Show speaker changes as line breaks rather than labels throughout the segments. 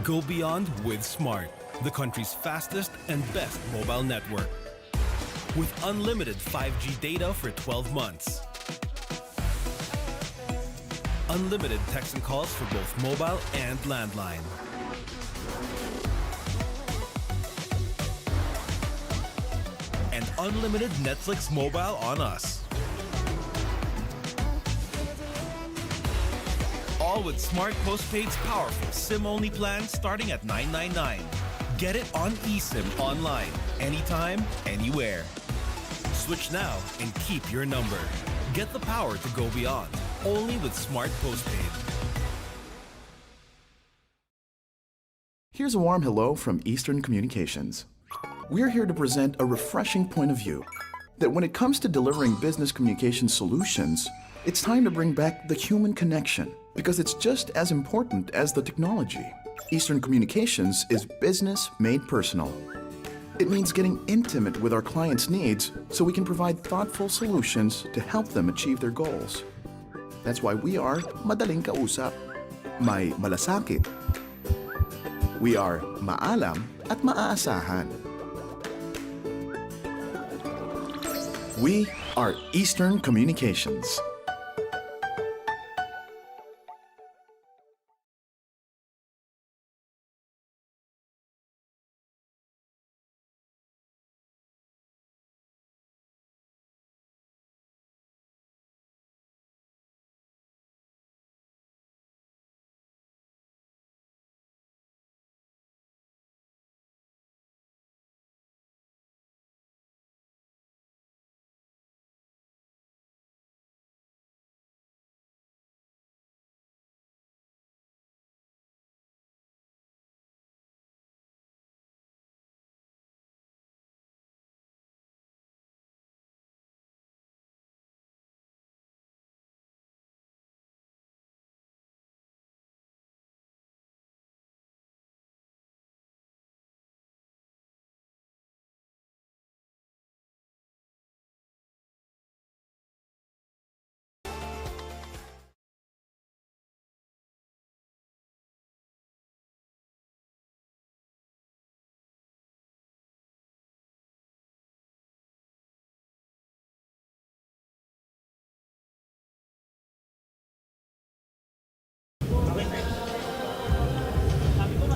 Go beyond with Smart, the country's fastest and best mobile network. With unlimited 5G data for 12 months. Unlimited text and calls for both mobile and landline. And unlimited Netflix mobile on us. All with Smart Postpaid's powerful SIM-only plan starting at $999. Get it on eSIM online, anytime, anywhere. Switch now and keep your number. Get the power to go beyond, only with Smart Postpaid.
Here's a warm hello from Eastern Communications. We're here to present a refreshing point of view that when it comes to delivering business communication solutions, it's time to bring back the human connection because it's just as important as the technology. Eastern Communications is business made personal. It means getting intimate with our clients' needs so we can provide thoughtful solutions to help them achieve their goals. That's why we are madaling kausap, may malasakit. We are maalam at maaasahan. We are Eastern Communications.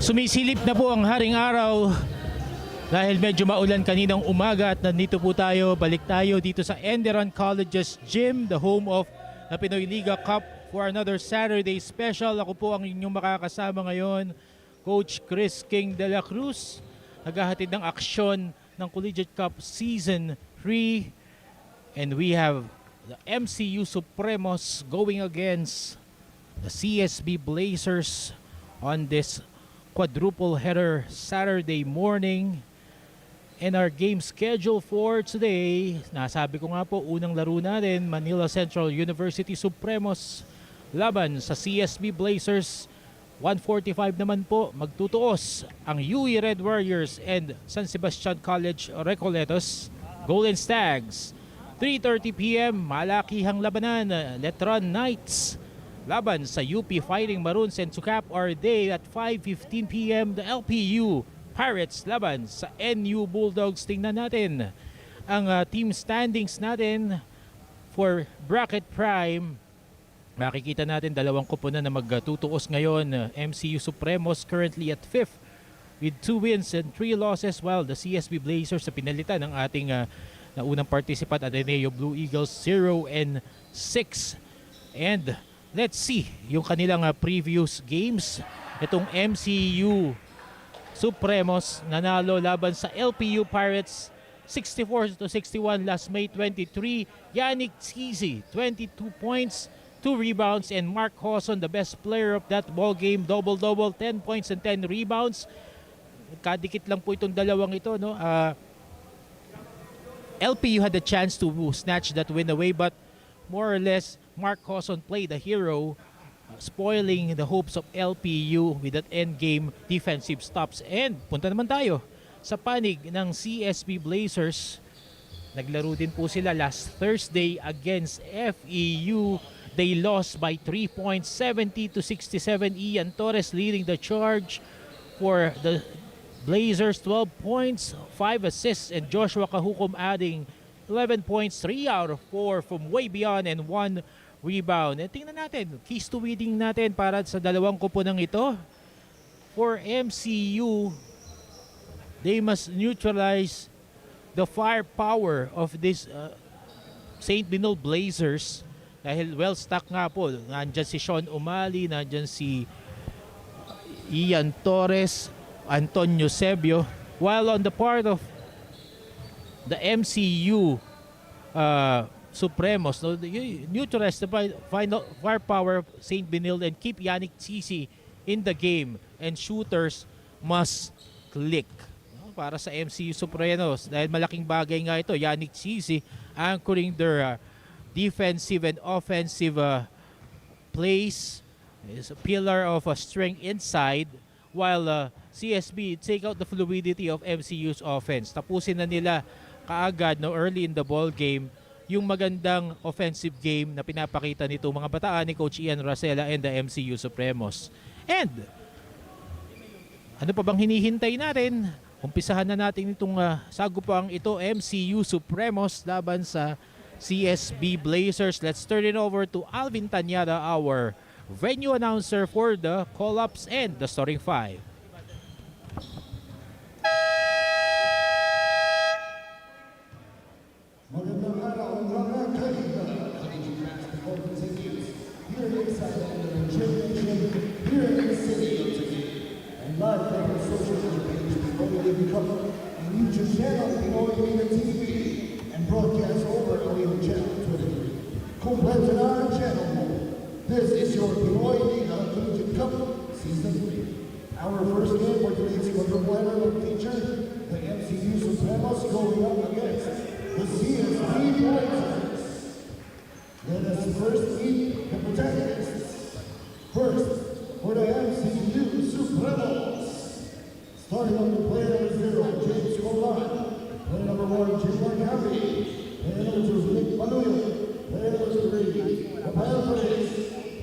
Sumisilip na po ang haring araw dahil medyo maulan kaninang umaga at nandito po tayo, balik tayo dito sa ENDERUN College's Gym, the home of the Pinoy Liga Cup for another Saturday special. Ako po ang inyong makakasama ngayon, Coach Chris King de la Cruz, naghahatid ng aksyon ng Collegiate Cup Season 3, and we have the MCU Supremos going against the CSB Blazers on this quadruple header Saturday morning. And our game schedule for today, nasabi ko nga po, unang laro natin, Manila Central University Supremos laban sa CSB Blazers. 1:45 naman po magtutuos ang UE Red Warriors and San Sebastian College Recoletos Golden Stags. 3:30 p.m. malakihang labanan, Letron Knights laban sa UP Fighting Maroons, and to cap our day at 5:15 p.m. the LPU Pirates laban sa NU Bulldogs. Tingnan natin ang team standings natin for Bracket Prime. Makikita natin dalawang koponan na magtutuos ngayon. MCU Supremos currently at 5th with 2 wins and 3 losses, while the CSB Blazers sa pinalitan ng ating naunang participant Ateneo Blue Eagles 0-6. And let's see yung kanilang previous games. Itong MCU Supremos nanalo laban sa LPU Pirates 64-61 last May 23. Yannick Skizi 22 points, 2 rebounds, and Mark Hawson, the best player of that ball game, double-double, 10 points and 10 rebounds. Kadikit lang po itong dalawang ito, no? LPU had the chance to snatch that win away, but more or less Mark Hawson played the hero, spoiling the hopes of LPU with that endgame defensive stops. And punta naman tayo sa panig ng CSB Blazers. Naglaro din po sila last Thursday against FEU. They lost by 3 points, 70-67. Ian Torres leading the charge. for the Blazers, 12 points, 5 assists, and Joshua Kahukom adding 11 points, 3 out of 4 from way beyond and 1 rebound. And tingnan natin, keys to winning natin para sa dalawang kuponang ito. For MCU, they must neutralize the firepower of this St. Benil Blazers dahil well stock nga po. Nandyan si Sean Umali, nandyan si Ian Torres, Antonio Sebio, while on the part of the MCU Supremos, no, neutralize the final firepower of St. Benil and keep Yannick Tsisi in the game, and shooters must click, no, para sa MCU Supremos dahil malaking bagay nga ito. Yannick Tsisi anchoring their defensive and offensive plays, is a pillar of strength inside, while CSB take out the fluidity of MCU's offense. Tapusin na nila kaagad, no, early in the ball game yung magandang offensive game na pinapakita nito mga bataan ni Coach Ian Racela and the MCU Supremos. And ano pa bang hinihintay natin? Umpisahan na natin itong sagupang ito, MCU Supremos laban sa CSB Blazers. Let's turn it over to Alvin Tanyada, our venue announcer for the call-ups and the starting five.
Magandang araw mga kaibigan. Basketball continues here inside the championship here in the city of Taguig. And live from our social media page, PINOYLIGA Cup, and YouTube channel PINOYLIGA TV, and broadcast over audio channel 23. Kompleto na ang channel mo. This is your PINOYLIGA Collegiate Cup Season 3. Our first game for today's quarterfinal will feature the MCU Supremos going up against the CSB Blazers. Let us first meet the protagonists. First, for the MCU Supremos. Starting on the player number 0, James Colan. Player number 1, Jim Marcavi. Player number 2, Nick Manuel. Player number 3, Rafael Perez.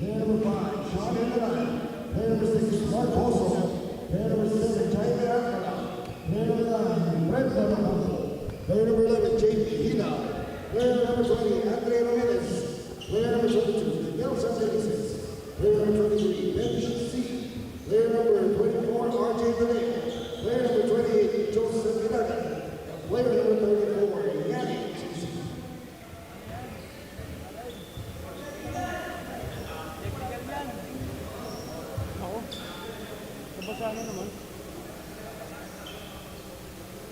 Player number 5, Sean Enderun. Player number 6, Mark Hosso. Player number 7, Jaime Acala. Player number 9, Brent Lamahamo. Player number 11, J.P. Hina. Player number 20, Andre Ramirez. Player number 22, Nelson Davis. Player number 23, Ben C. Player number 24, R.J. Bennett. Player number 28, Joseph Hidaka. Player number 34, Yannick Tsisi.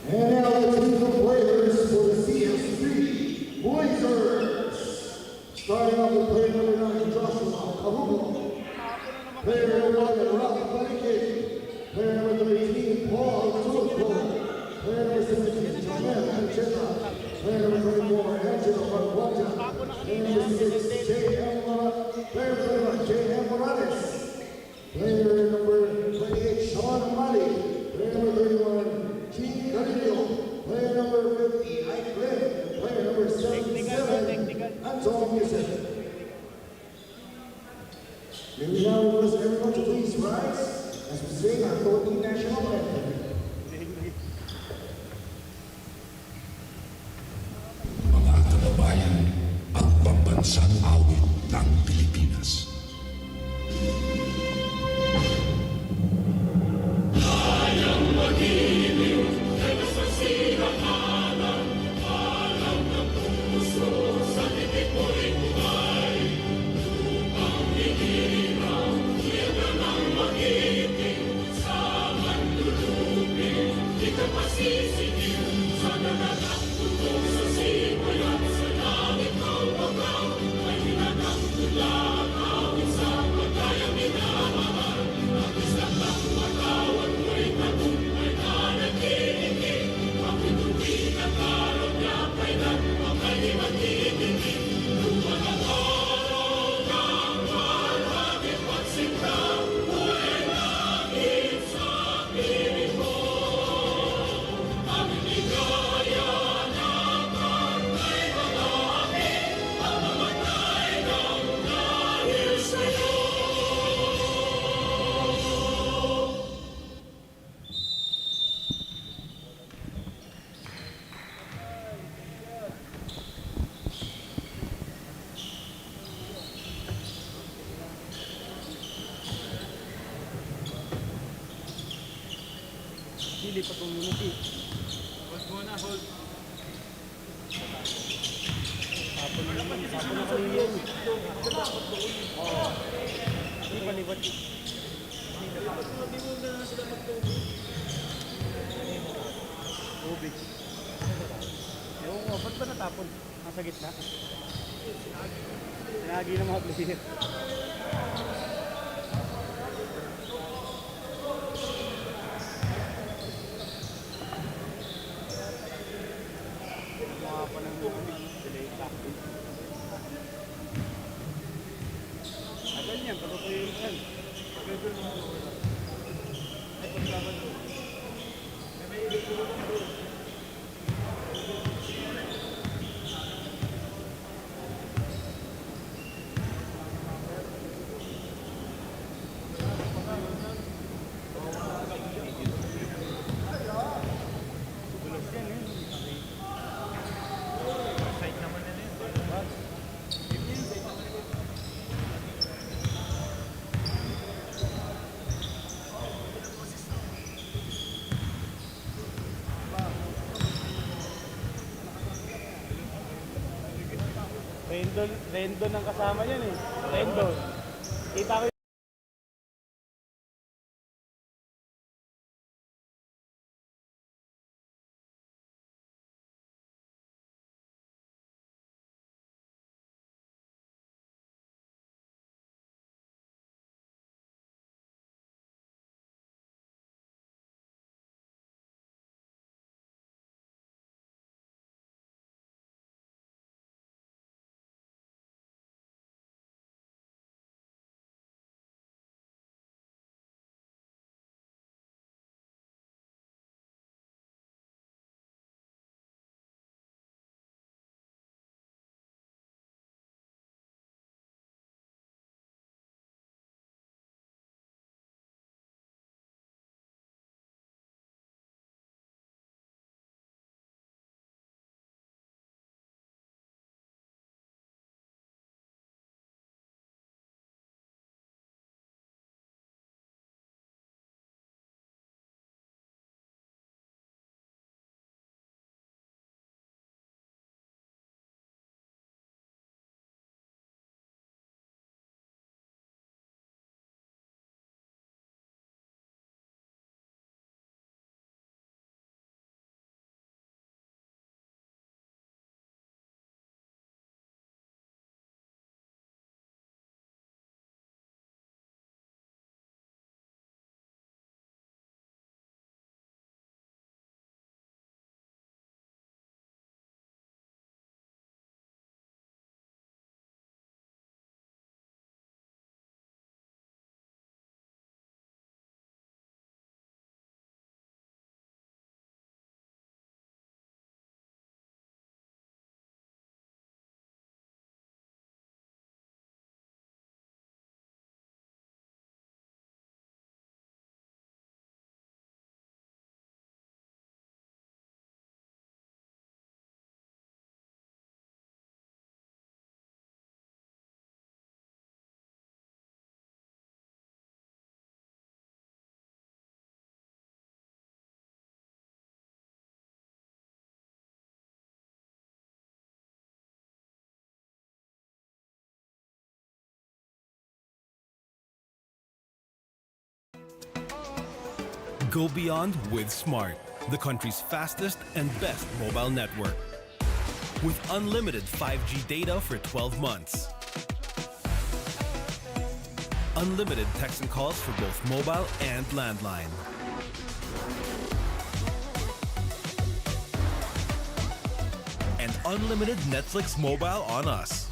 And now let's meet the players for the CSB Blazers. Starting off with player number 9, Joshua Kahuko. Player number 11, Rocky Panikit. Player number 13, Paul Tulko. Player number 17, Jamel Ancheta. Player number 24, Angelo Barbosa. Player number 6, Player number 21, J.M. Morales. Player number 28, Sean Amali. Player number 31, King Carrillo. Player number 50, Ike Glenn. Player number 77, Anton Yusef. May we now request everyone to please rise as we sing our Philippine national anthem.
Mga kababayan, ang pambansang awit ng Pilipinas.
Dili pa community.
Hold muna, hold.
Tapon na kami yun. Oo. Hindi pa libat. Tubig. Ewan ko, ba't ba natapon? Nasa gitna? Sinagi ng mga player. Mga pa ng delay tactic. Ganyan, patutuyin yan. Ay, paglaban doon. Rendon ang kasama yan eh. Rendon. Kita ko
Go beyond with Smart, the country's fastest and best mobile network. With unlimited 5G data for 12 months. Unlimited text and calls for both mobile and landline. And unlimited Netflix mobile on us.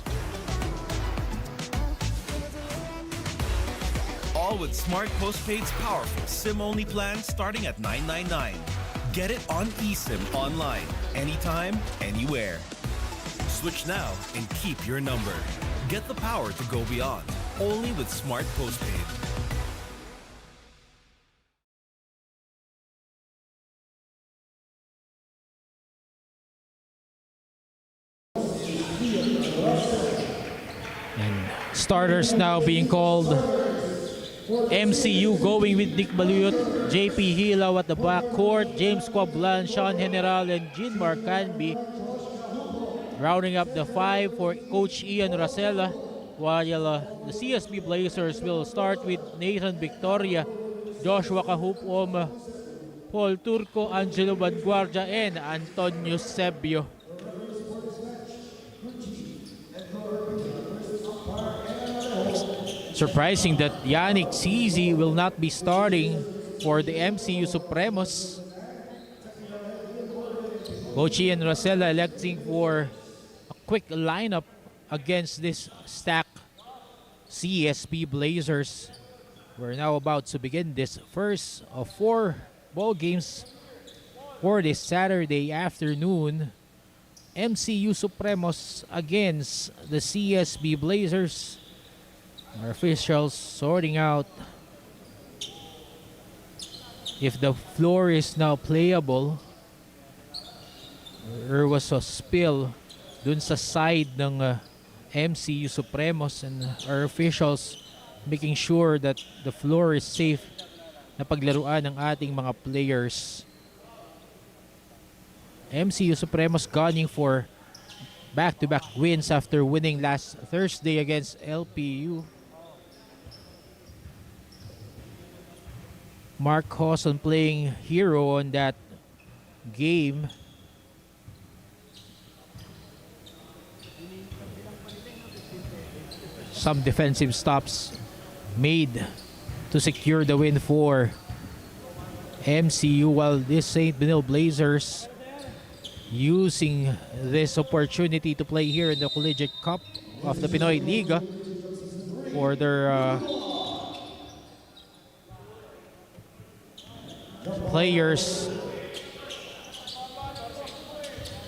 All with Smart Postpaid's powerful SIM-only plan starting at $999. Get it on eSIM online, anytime, anywhere. Switch now and keep your number. Get the power to go beyond, only with Smart Postpaid.
And starters now being called. MCU going with Nick Baluyot, JP Hilaw at the backcourt, James Quablan, Sean General, and Jean Marcanby. Rounding up the five for Coach Ian Racela, while the CSB Blazers will start with Nathan Victoria, Joshua Kahupom, Paul Turco, Angelo Vanguardia, and Antonio Sebio. Surprising that Yannick Cizi will not be starting for the MCU Supremos. Coach Ian Racela electing for a quick lineup against this stacked CSB Blazers. We're now about to begin this first of 4 ball games for this Saturday afternoon. MCU Supremos against the CSB Blazers. Our officials sorting out if the floor is now playable. There was a spill dun sa side ng MCU Supremos, and our officials making sure that the floor is safe na paglaruan ng ating mga players. MCU Supremos gunning for back-to-back wins after winning last Thursday against LPU. Mark Hawson playing hero on that game. Some defensive stops made to secure the win for MCU, while this St. Benil Blazers using this opportunity to play here in the Collegiate Cup of the Pinoy Liga for their players.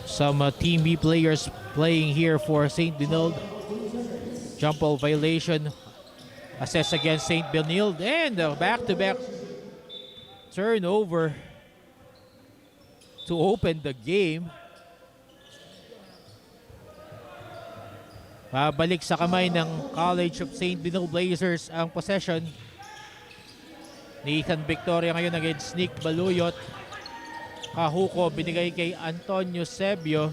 Some Team B players playing here for St. Benilde. Jump ball violation assessed against St. Benilde, and back-to-back turnover to open the game. Balik sa kamay ng College of St. Benilde Blazers ang possession. Nathan Victoria ngayon against Nick Baluyot. Kahuko binigay kay Antonio Sebio.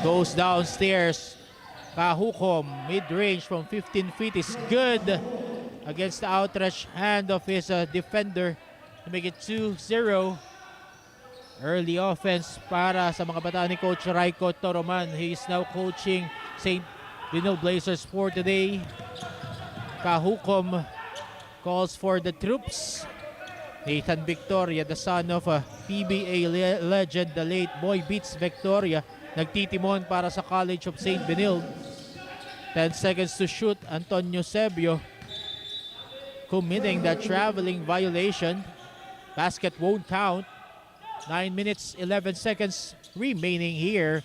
Goes downstairs. Kahuko mid-range from 15 feet is good against the outstretched hand of his defender to make it 2-0. Early offense para sa mga bata ni Coach Raiko Toroman. He is now coaching St. Benilde Blazers for today. Kahukom calls for the troops. Nathan Victoria, the son of a PBA legend, the late Boy Beats Victoria, nagtitimon para sa College of St. Benilde. 10 seconds to shoot. Antonio Sebio committing that traveling violation. Basket won't count. 9 minutes, 11 seconds remaining here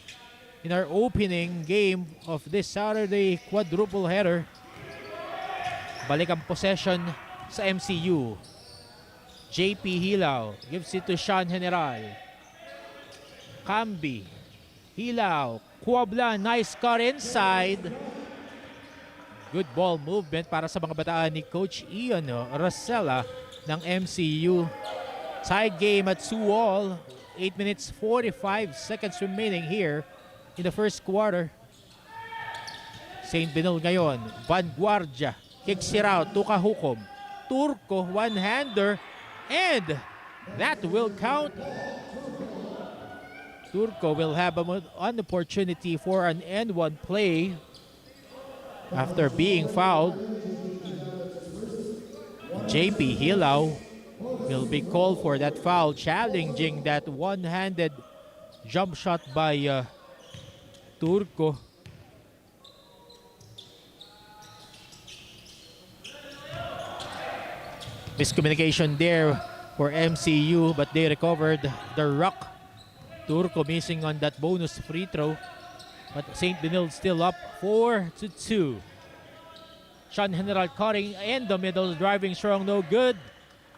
in our opening game of this Saturday quadruple header. Balik ang possession sa MCU. JP Hilaw gives it to Sean General. Camby, Hilaw, Quabla, nice cut inside. Good ball movement para sa mga bataan ni Coach Ian Racela ng MCU. Tied game at 2-all. 8 minutes 45 seconds remaining here in the first quarter. St. Benilde ngayon, Vanguardia kicks it out to Kahukom. Turco, one-hander, and that will count. Turco will have an opportunity for an end-one play after being fouled. JP Hilaw will be called for that foul, challenging that one-handed jump shot by Turco. Miscommunication there for MCU, but they recovered the rock. Turco missing on that bonus free throw, but St. Benilde still up 4-2. Sean General cutting in the middle, driving strong, no good.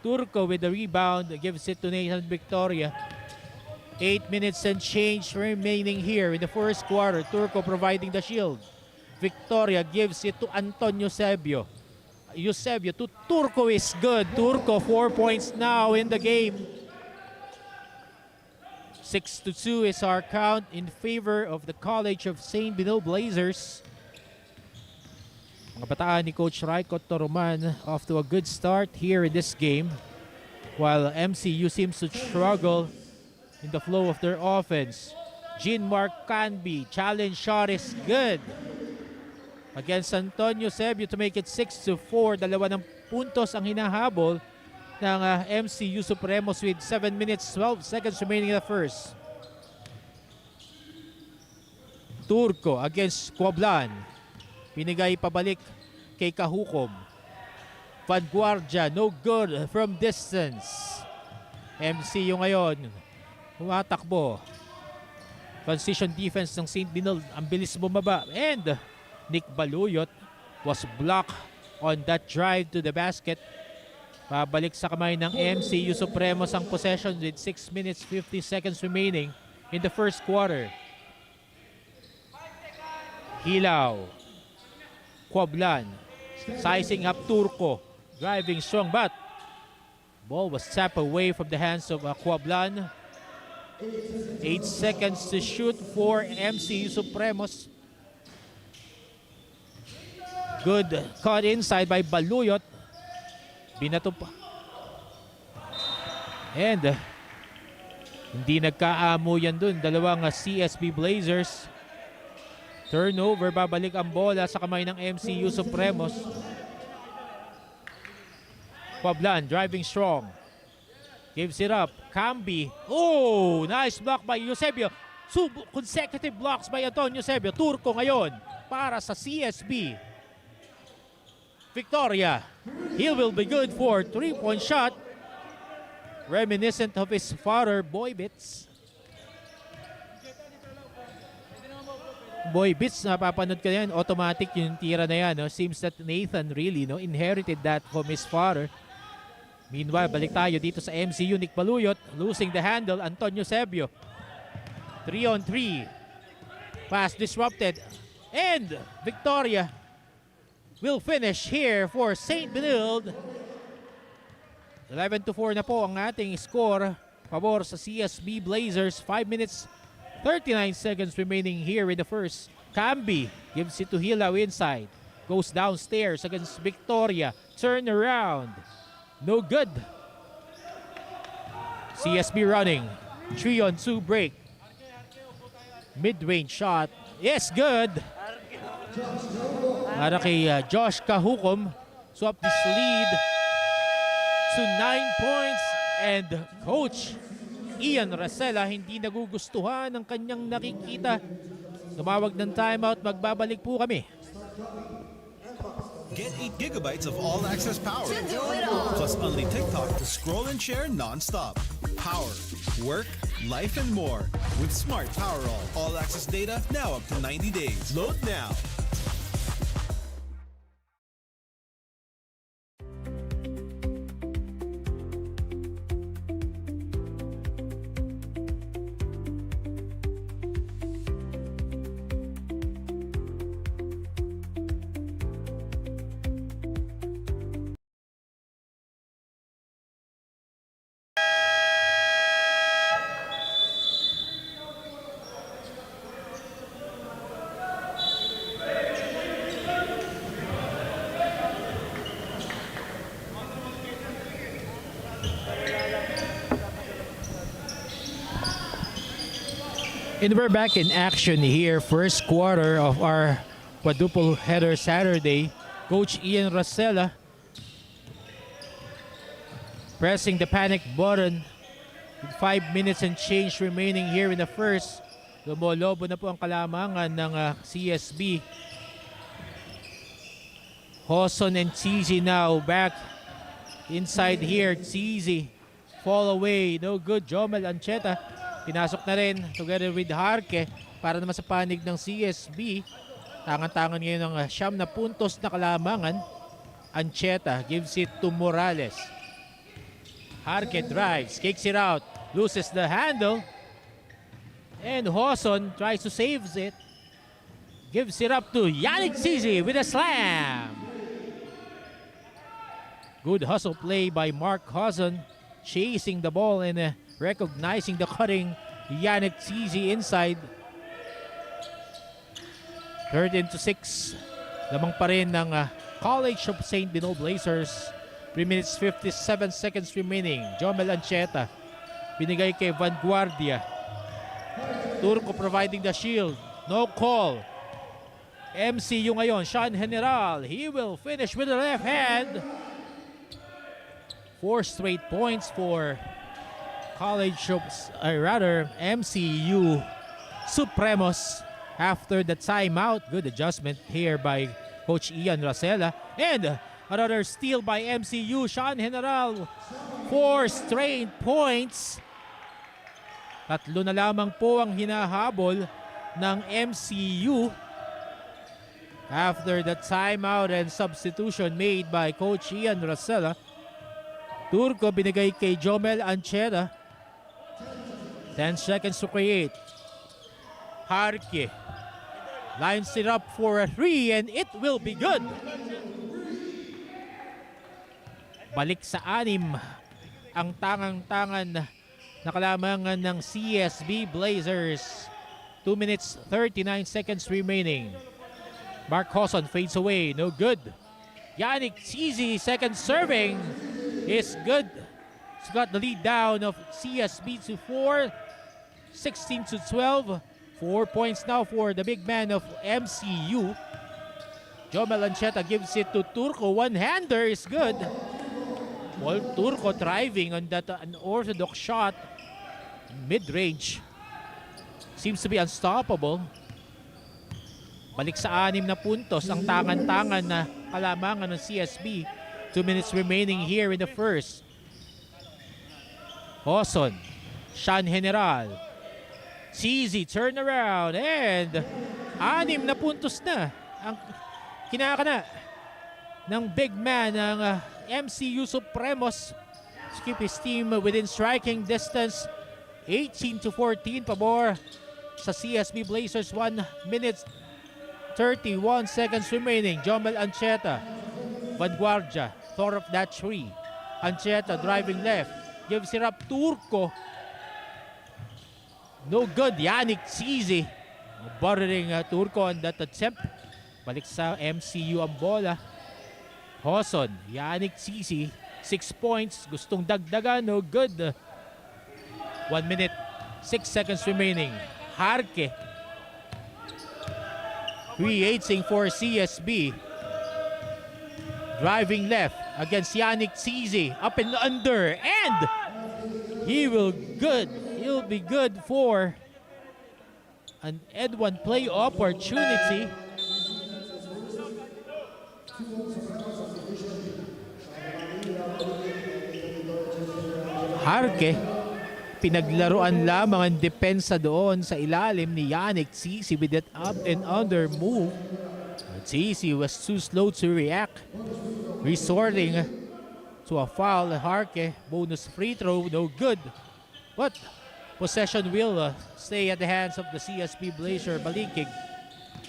Turco with the rebound, gives it to Nathan Victoria. 8 minutes and change remaining here in the first quarter. Turco providing the shield. Victoria gives it to Antonio Sebio. Eusebio to Turco is good. Turco 4 points now in the game. 6-2 is our count in favor of the College of St. Benil Blazers. Mga bataan ni Coach Raiko Toroman off to a good start here in this game, while MCU seems to struggle in the flow of their offense. Jean-Marc Canby, challenge shot is good against Antonio Sebio to make it 6-4. Dalawa ng puntos ang hinahabol ng MCU Supremos with 7 minutes 12 seconds remaining in the first. Turco against Quablan. Pinigay pabalik kay Kahukom. Vanguardia, no good from distance. MCU ngayon, tumatakbo. Transition defense ng St. Benil, ang bilis bumaba. And Nick Baluyot was blocked on that drive to the basket. Pabalik sa kamay ng MCU Supremos ang possession with 6 minutes 50 seconds remaining in the first quarter. Hilaw. Quablan. Sizing up Turco. Driving strong, but ball was tapped away from the hands of Quablan. 8 seconds to shoot for MCU Supremos. Good cut inside by Baluyot. Binato pa. And hindi nagkaamo yan dun. Dalawang CSB Blazers. Turnover, babalik ang bola sa kamay ng MCU Supremos. Quablan driving strong. Gives it up. Camby. Oh, nice block by Eusebio. Consecutive blocks by Antonio Eusebio. Turco ngayon para sa CSB. Victoria. He will be good for 3-point shot. Reminiscent of his father, Boy Bits. Boy Bits, napapanood ka yan. Automatic yung tira na yan. No? Seems that Nathan really inherited that from his father. Meanwhile, balik tayo dito sa MCU. Nick Baluyot losing the handle. Antonio Sebio. 3-on-3. Pass disrupted. And Victoria will finish here for St. Benilde. 11-4 na po ang ating score. Pabor sa CSB Blazers. 5 minutes 39 seconds remaining here in the first. Camby gives it to Hilaw inside. Goes downstairs against Victoria. Turn around. No good. CSB running. 3-on-2 break. Mid-range shot. Yes, good. Para kay Josh Kahukom. Swap this lead to 9 points. And Coach Ian Racela hindi nagugustuhan ng kanyang nakikita. Tumawag ng timeout. Magbabalik po kami.
Get 8 gigabytes of all-access power. Plus only TikTok to scroll and share non-stop. Power, work, life, and more. With Smart Power all-access data now up to 90 days. Load now.
And we're back in action here. First quarter of our quadruple header Saturday. Coach Ian Racela pressing the panic button with 5 minutes and change remaining here in the first. Lumolobo na po ang kalamangan ng CSB. Hoson and Tizi now back inside here. Tizi fall away. No good. Jomel Ancheta pinasok na rin together with Harke para naman sa panig ng CSB. Tangan-tangan ngayon ng siyam na puntos na kalamangan. Ancheta gives it to Morales. Harke drives, kicks it out, loses the handle. And Hoson tries to save it. Gives it up to Yannick Zizi with a slam. Good hustle play by Mark Cousin, chasing the ball and recognizing the cutting Yannick Zizi inside. 13-6. Lamang pa rin ng College of St. Bino Blazers. 3 minutes 57 seconds remaining. Jomel Ancheta. Binigay kay Vanguardia. Turco providing the shield. No call. MCU ngayon. Sean General. He will finish with the left hand. 4 straight points for MCU Supremos after the timeout. Good adjustment here by Coach Ian Racela. And another steal by MCU. Sean General. 4 straight points. Tatlo na lamang po ang hinahabol ng MCU after the timeout and substitution made by Coach Ian Racela. Turco binigay kay Jomel Ancheta. 10 seconds to create. Harke lines it up for a 3 and it will be good. Balik sa 6 ang tangang-tangan na kalamangan ng CSB Blazers. 2 minutes 39 seconds remaining. Mark Hosson fades away, no good. Yannick Zizi, second serving, is good. He's got the lead down of CSB to 4, 16-12. 4 points now for the big man of MCU. Jomel Ancheta gives it to Turco. One-hander is good. Well, Turco driving on that unorthodox shot. Mid-range. Seems to be unstoppable. Balik sa 6 na puntos ang tangan-tangan na kalamangan ng CSB. 2 minutes remaining here in the first. Hosson. Sean General. Zizi turn around and 6 na puntos na ang kinakana ng big man ng MCU Supremos. Keep his team within striking distance. 18-14 pabor sa CSB Blazers. 1 minute 31 seconds remaining. Jomel Ancheta. Vanguardia. Thought of that 3. Ancheta driving left. Gives it up. Turco. No good. Yannick Zizi. Bothering Turco on that attempt. Balik sa MCU ang bola. Hosson. Yannick Zizi. 6 points. Gustong dagdagan. No good. 1 minute 6 seconds remaining. Harke. Creating for CSB. Driving left against Yannick Zizi. Up and under. And he will good. He'll be good for an Ed1 play opportunity. Harke. Pinaglaruan lamang ang depensa doon sa ilalim ni Yannick Zizi with that up and under move. Zizi was too slow to react. Resorting to a foul. Harke, bonus free throw, no good. But possession will stay at the hands of the CSB Blazer. Balikig.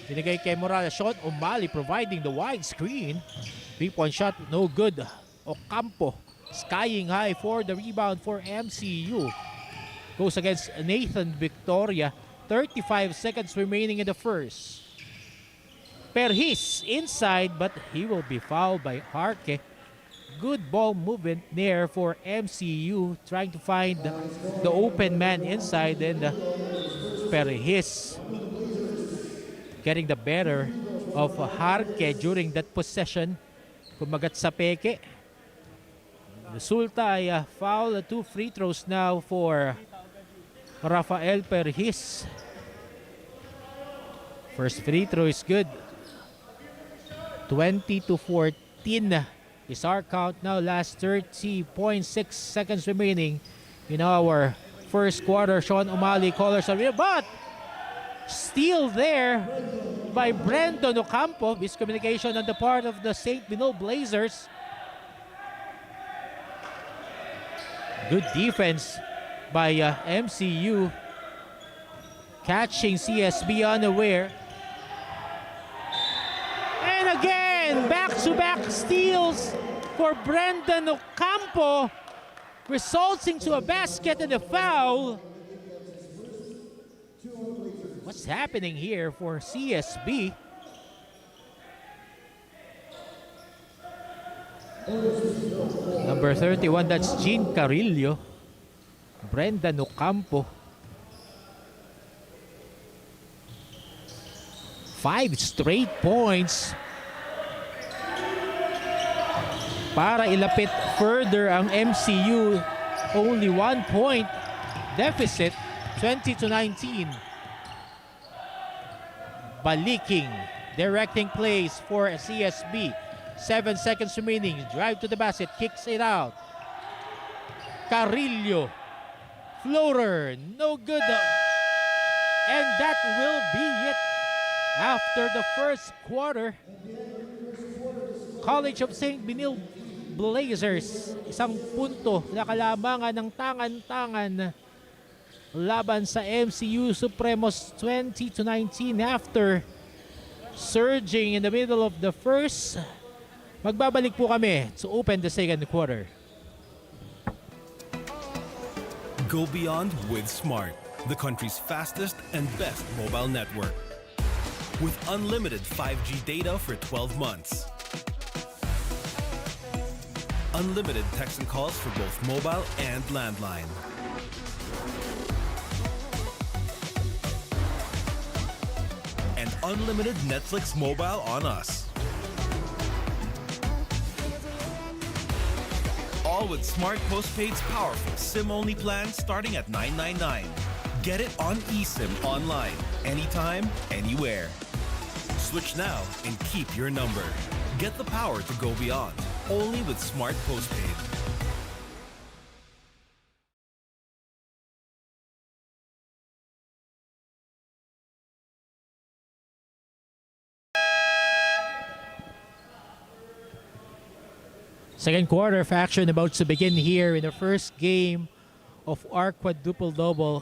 Binigay kay Morales. Shot. Umali providing the wide screen. 3-point shot, no good. Ocampo skying high for the rebound for MCU. Goes against Nathan Victoria. 35 seconds remaining in the first. Perhis inside, but he will be fouled by Harke. Good ball movement there for MCU, trying to find the open man inside, and Perhis getting the better of Harke during that possession. Kumagat sa peke. Resulta ay foul. 2 free throws now for Rafael Perhis. First free throw is good. 20-14 is our count now. Last 30.6 seconds remaining in our first quarter. Sean Umali colors are real, but still there by Brandon Ocampo. Miscommunication on the part of the St. Bino Blazers. Good defense by MCU. Catching CSB unaware. And again, back-to-back steals for Brendan Ocampo, results into a basket and a foul. What's happening here for CSB? Number 31, that's Gene Carrillo. Brendan Ocampo. 5 straight points para ilapit further ang MCU. Only 1 point deficit, 20-19. Baliking, directing plays for CSB. 7 seconds remaining. Drive to the basket, kicks it out. Carrillo, floater, no good. And that will be it. After the first quarter, College of St. Benil Blazers, 1 punto na kalamangan ng tangan-tangan laban sa MCU Supremos, 20-19 after surging in the middle of the first. Magbabalik po kami to open the second quarter.
Go beyond with Smart, the country's fastest and best mobile network. With unlimited 5G data for 12 months. Unlimited text and calls for both mobile and landline. And unlimited Netflix mobile on us. All with Smart Postpaid's powerful SIM-only plan starting at $9.99. Get it on eSIM online, anytime, anywhere. Switch now and keep your number. Get the power to go beyond, only with Smart Postpaid.
Second quarter of action about to begin here in the first game of our quadruple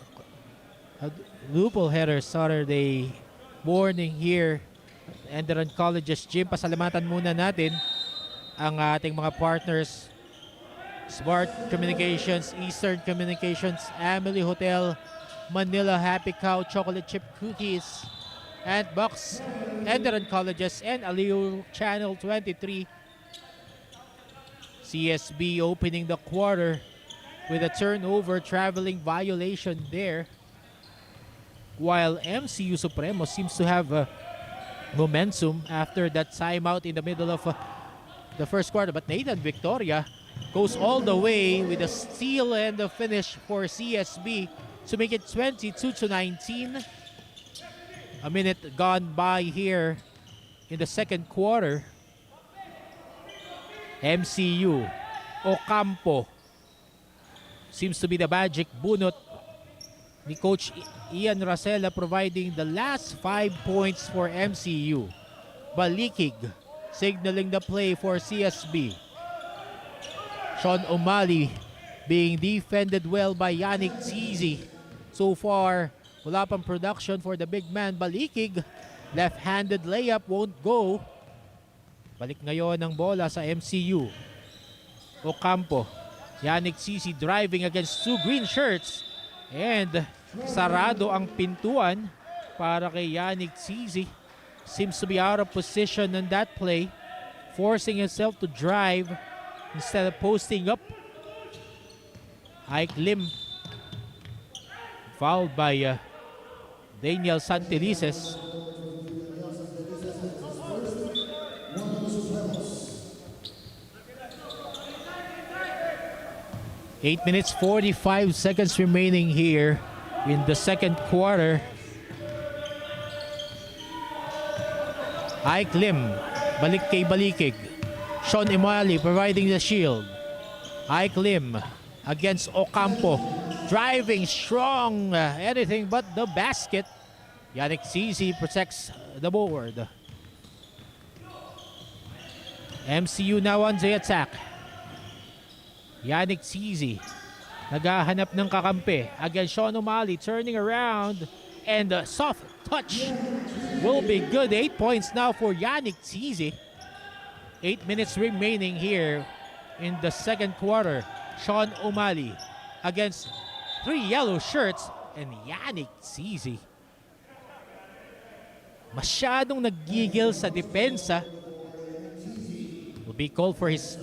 header Saturday morning here at ENDERUN Colleges Gym. Pasalamatan muna natin ang ating mga partners: Smart Communications, Eastern Communications, Amelie Hotel, Manila Happy Cow Chocolate Chip Cookies, and Box, ENDERUN Colleges, and Aliu Channel 23. CSB opening the quarter with a turnover, traveling violation there, while MCU Supremos seems to have momentum after that timeout in the middle of the first quarter. But Nathan Victoria goes all the way with a steal and a finish for CSB to make it 22-19. A minute gone by here in the second quarter. MCU, Ocampo seems to be the magic bunot ni Coach Ian Racela, providing the last 5 points for MCU. Balikig signaling the play for CSB. Sean O'Malley being defended well by Yannick Zizi. So far, wala pang production for the big man. Balikig, left-handed layup won't go. Balik ngayon ang bola sa MCU. Ocampo, Yannick Zizi driving against 2 green shirts. And sarado ang pintuan para kay Yannick Zizi. Seems to be out of position on that play, forcing himself to drive instead of posting up. Ike Lim fouled by Daniel Santelices. 8 minutes 45 seconds remaining here in the second quarter. Ike Lim, balik kay Balikig. Sean O'Malley providing the shield. Ike Lim against Ocampo. Driving strong, anything but the basket. Yannick Zizi protects the board. MCU now on the attack. Yannick Zizi naghahanap ng kakampi against Sean O'Malley, turning around, and a soft touch will be good. 8 points now for Yannick Zizi. 8 minutes remaining here in the second quarter. Sean O'Malley against 3 yellow shirts and Yannick Zizi. Masyadong naggigil sa depensa. Will be called for his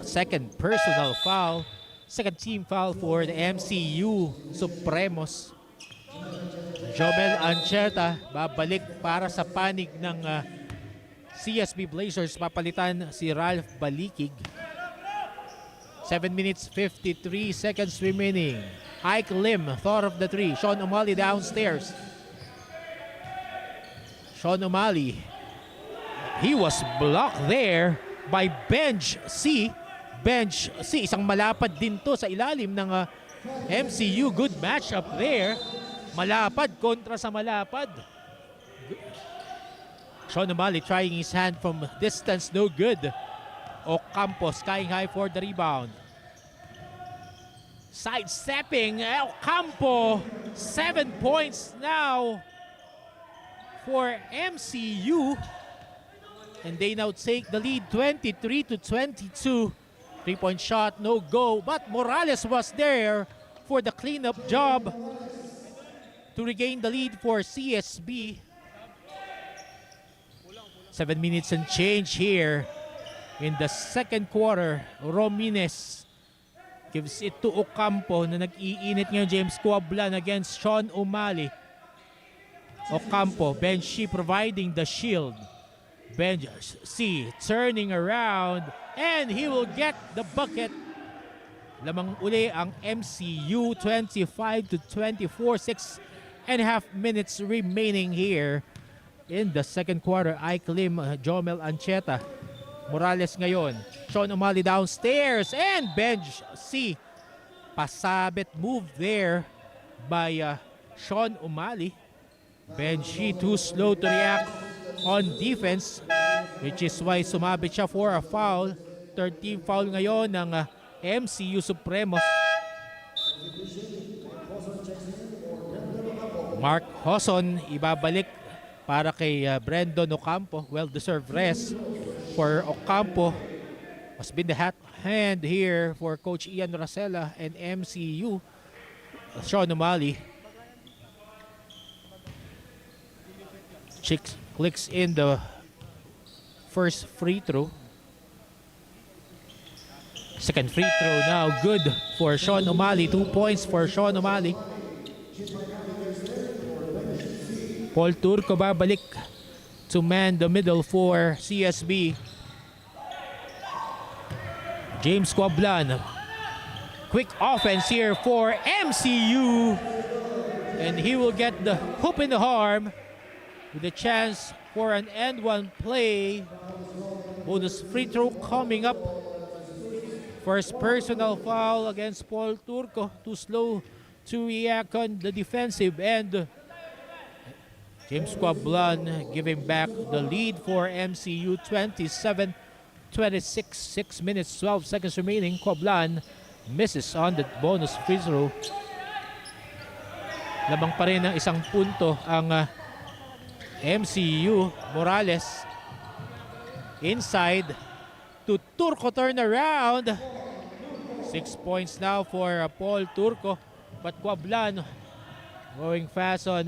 second personal foul. Second team foul for the MCU Supremos. Jomel Ancheta babalik para sa panig ng CSB Blazers. Papalitan si Ralph Balikig. 7 minutes 53 seconds remaining. Ike Lim thought of the three. Sean O'Malley downstairs. Sean O'Malley. He was blocked there by Benj C. Benj C. Isang malapad din to sa ilalim ng MCU. Good matchup there. Malapad kontra sa malapad. Sean O'Malley trying his hand from distance. No good. Ocampo skying high for the rebound. Sidestepping Ocampo. 7 points now for MCU. And they now take the lead 23-22. 3-point shot, no go. But Morales was there for the cleanup job to regain the lead for CSB. 7 minutes and change here in the second quarter. Romines gives it to Ocampo na nag-iinit ngayon. James Coablan against Sean O'Malley. Ocampo, Benj C providing the shield. Benj C turning around and he will get the bucket. Lamang uli ang MCU 25-24. 6.5 minutes remaining here in the second quarter. Ike Lim, Jomel Ancheta. Morales ngayon. Sean O'Malley downstairs and Benj C. Pasabit move there by Sean O'Malley. Benj C too slow to react on defense, which is why sumabit siya for a foul. Third team foul ngayon ng MCU Supremos. Mark Hoson ibabalik para kay Brandon Ocampo. Well-deserved rest for Ocampo. Has been the hot hand here for Coach Ian Rosella and MCU. Sean O'Malley clicks in the first free throw. Second free throw now good for Sean O'Malley. 2 points for Sean O'Malley. Paul Turco babalik to man the middle for CSB. James Coablan. Quick offense here for MCU. And he will get the hoop in the arm with a chance for an end one play. Bonus free throw coming up. First personal foul against Paul Turco. Too slow to react on the defensive end. James Coablan giving back the lead for MCU 27-26. 6 minutes 12 seconds remaining. Coablan misses on the bonus free throw. Lamang pa rin ng isang punto ang MCU. Morales inside to Turco, turn around. 6 points now for Paul Turco, but Coablan going fast on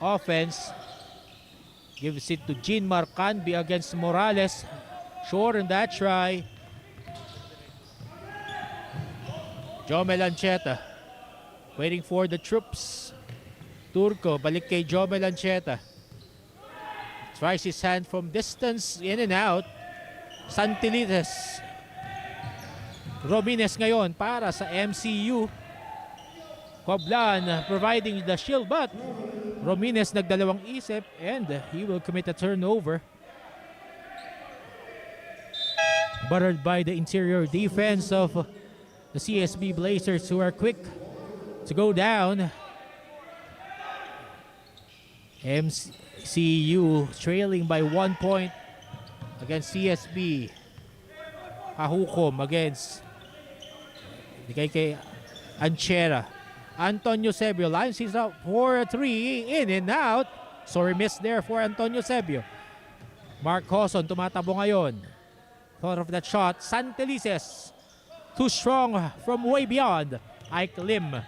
offense. Gives it to Jean Marcanbi against Morales. Short on that try. Jomel Ancheta waiting for the troops. Turco balik kay Jomel Ancheta. Tries his hand from distance, in and out. Santilites. Robines ngayon para sa MCU. Coablan providing the shield, but Romines nagdalawang isip and he will commit a turnover. Buttered by the interior defense of the CSB Blazers, who are quick to go down. MCU trailing by 1 point against CSB. Pahukom against kay Anchera. Antonio Sebio lines his out for a 3, in and out. Sorry, miss there for Antonio Sebio. Mark Hoson tumatabo ngayon. thought of that shot. Santelices, too strong from way beyond. Ike Lim.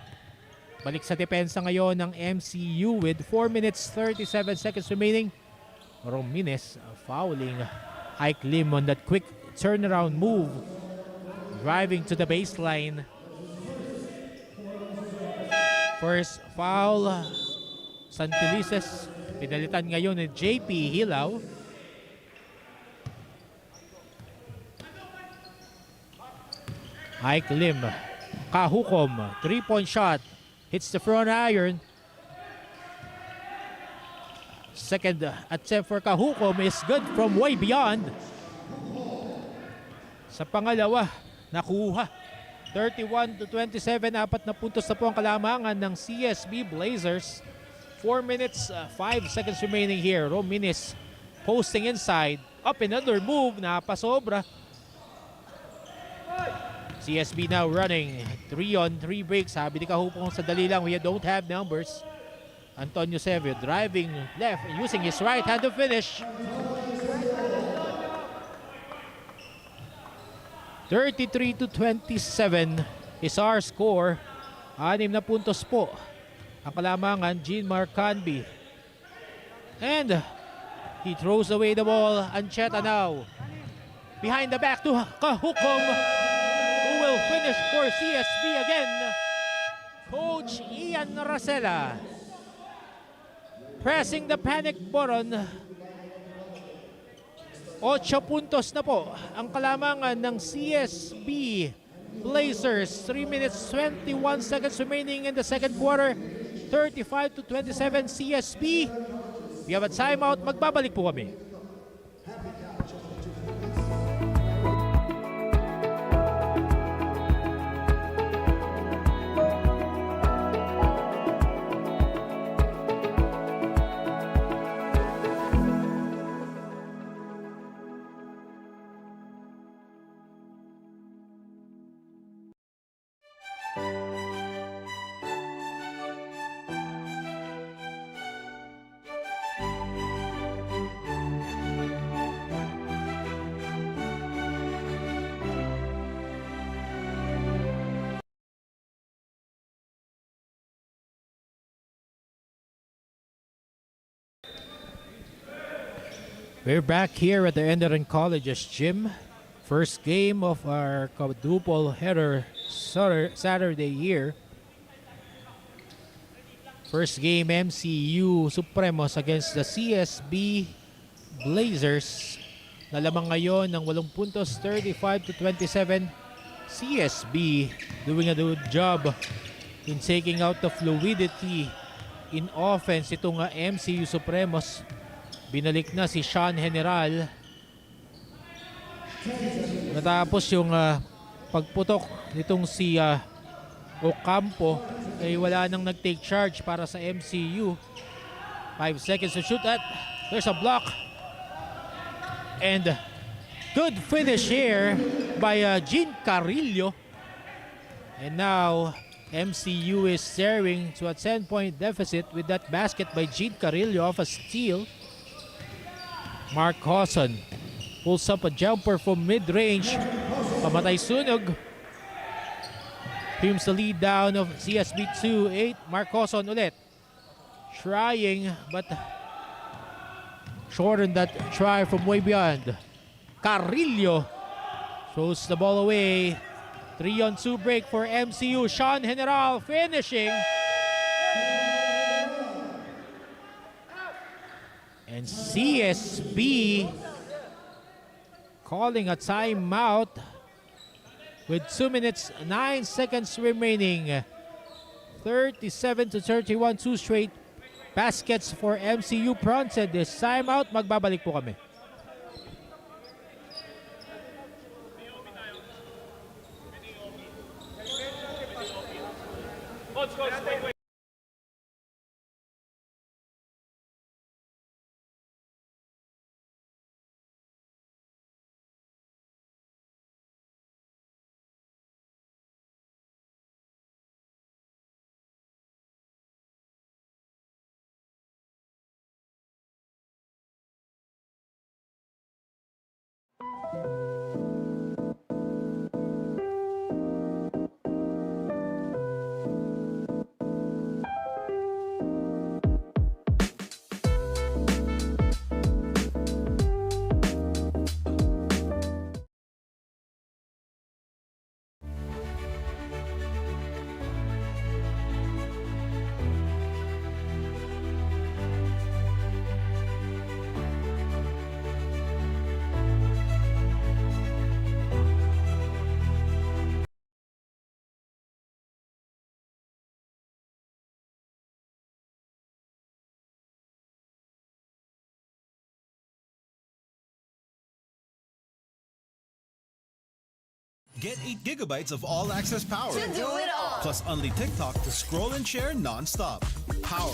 Balik sa depensa ngayon ng MCU with 4 minutes 37 seconds remaining. Romines fouling Ike Lim on that quick turnaround move. Driving to the baseline. First foul. Santelices. Pinalitan ngayon ni JP Hilaw. Ike Lim. Kahukom. 3-point shot. Hits the front iron. Second attempt for Kahukom is good from way beyond. Sa pangalawa, nakuha. 31-27, 4 na puntos na po ang kalamangan ng CSB Blazers. 4 minutes, 5 seconds remaining here. Romines posting inside. Up another move, napasobra. CSB now running 3-on-3 breaks. Sabi ni Kahupong sa dali lang, we don't have numbers. Antonio Sevio driving left using his right hand to finish. 33-27 is our score. 6 na puntos po ang kalamangan. Jean Marcanby. And he throws away the ball. Ancheta now. Behind the back to Kahukom, who will finish for CSB again. Coach Ian Racela pressing the panic button. 8 puntos na po ang kalamangan ng CSB Blazers. 3 minutes 21 seconds remaining in the second quarter. 35-27 CSB. We have a timeout. Magbabalik po kami. We're back here at the Enderun College's gym. First game of our quadruple header Saturday here. First game, MCU Supremos against the CSB Blazers. Nalamang ngayon ng 8 puntos, 35-27. CSB doing a good job in taking out the fluidity in offense. Itong MCU Supremos. Binalik na si Sean General. Natapos yung pagputok nitong si Ocampo, ay wala nang nag-take charge para sa MCU. 5 seconds to shoot at. There's a block. And good finish here by Jean Carrillo. And now MCU is staring to a 10-point deficit with that basket by Jean Carrillo off a steal. Mark Hawson pulls up a jumper from mid-range. Pamatay sunog. Trims the lead down of CSB 2-8. Mark Hawson ulit. Trying but shortened that try from way beyond. Carrillo throws the ball away. 3-on-2 break for MCU. Sean General finishing. And CSB calling a timeout with 2 minutes 9 seconds remaining. 37-31, 2 straight baskets for MCU Pronted. This timeout, magbabalik po kami.
Get 8 gigabytes of all-access power.
To do it all.
Plus only TikTok to scroll and share non-stop. Power,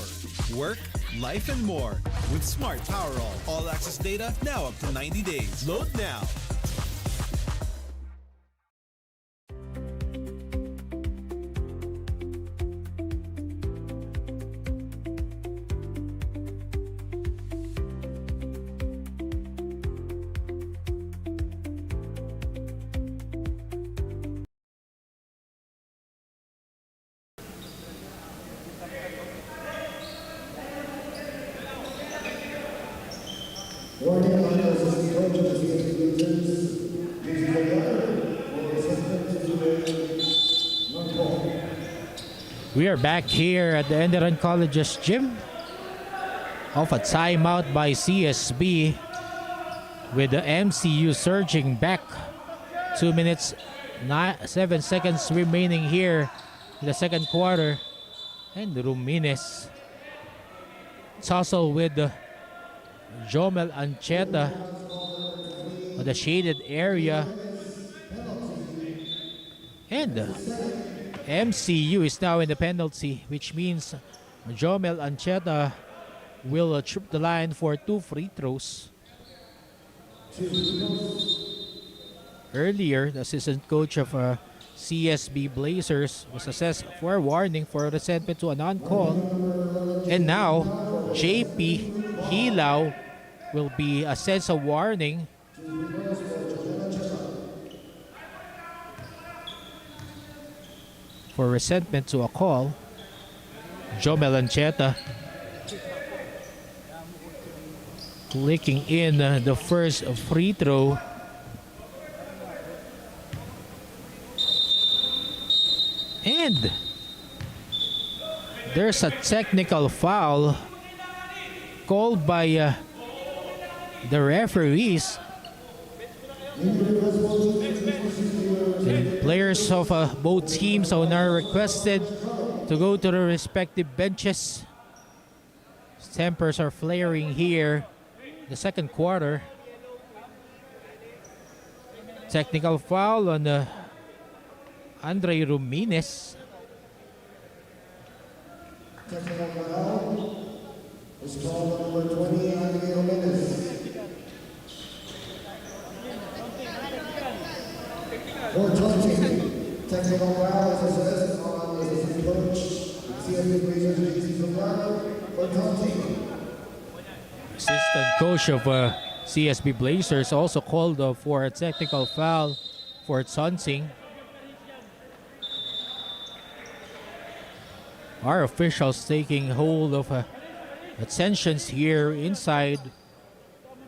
work, life, and more. With Smart Power all-access data now up to 90 days. Load now.
Warning on the assistant coach of the CSB Lieutenants. This is the letter for assistant to non-call.
We are back here at the ENDERUN College's gym. Off a timeout by CSB with the MCU surging back. 2 minutes, 7 seconds remaining here in the second quarter. And Rumines tussle with Jomel Ancheta on the shaded area. And MCU is now in the penalty, which means Jomel Ancheta will trip the line for 2 free throws. Earlier, the assistant coach of CSB Blazers was assessed for a warning for resentment to a non-call. And now, JP Hilaw will be assessed a warning for resentment to a call. Jomel Ancheta clicking in the first free throw. And there's a technical foul called by the referees. And players of both teams are now requested to go to their respective benches. Tempers are flaring here. The second quarter. Technical foul on Andre Rumines.
Technical foul is called on number 20, Andre Rumines. 420. Technical foul is assessed on the assistant coach, CSB Blazers, JC Zambrano, 420.
Assistant coach of CSB Blazers also called for a technical foul for Sonsing. Our officials taking hold of attentions here inside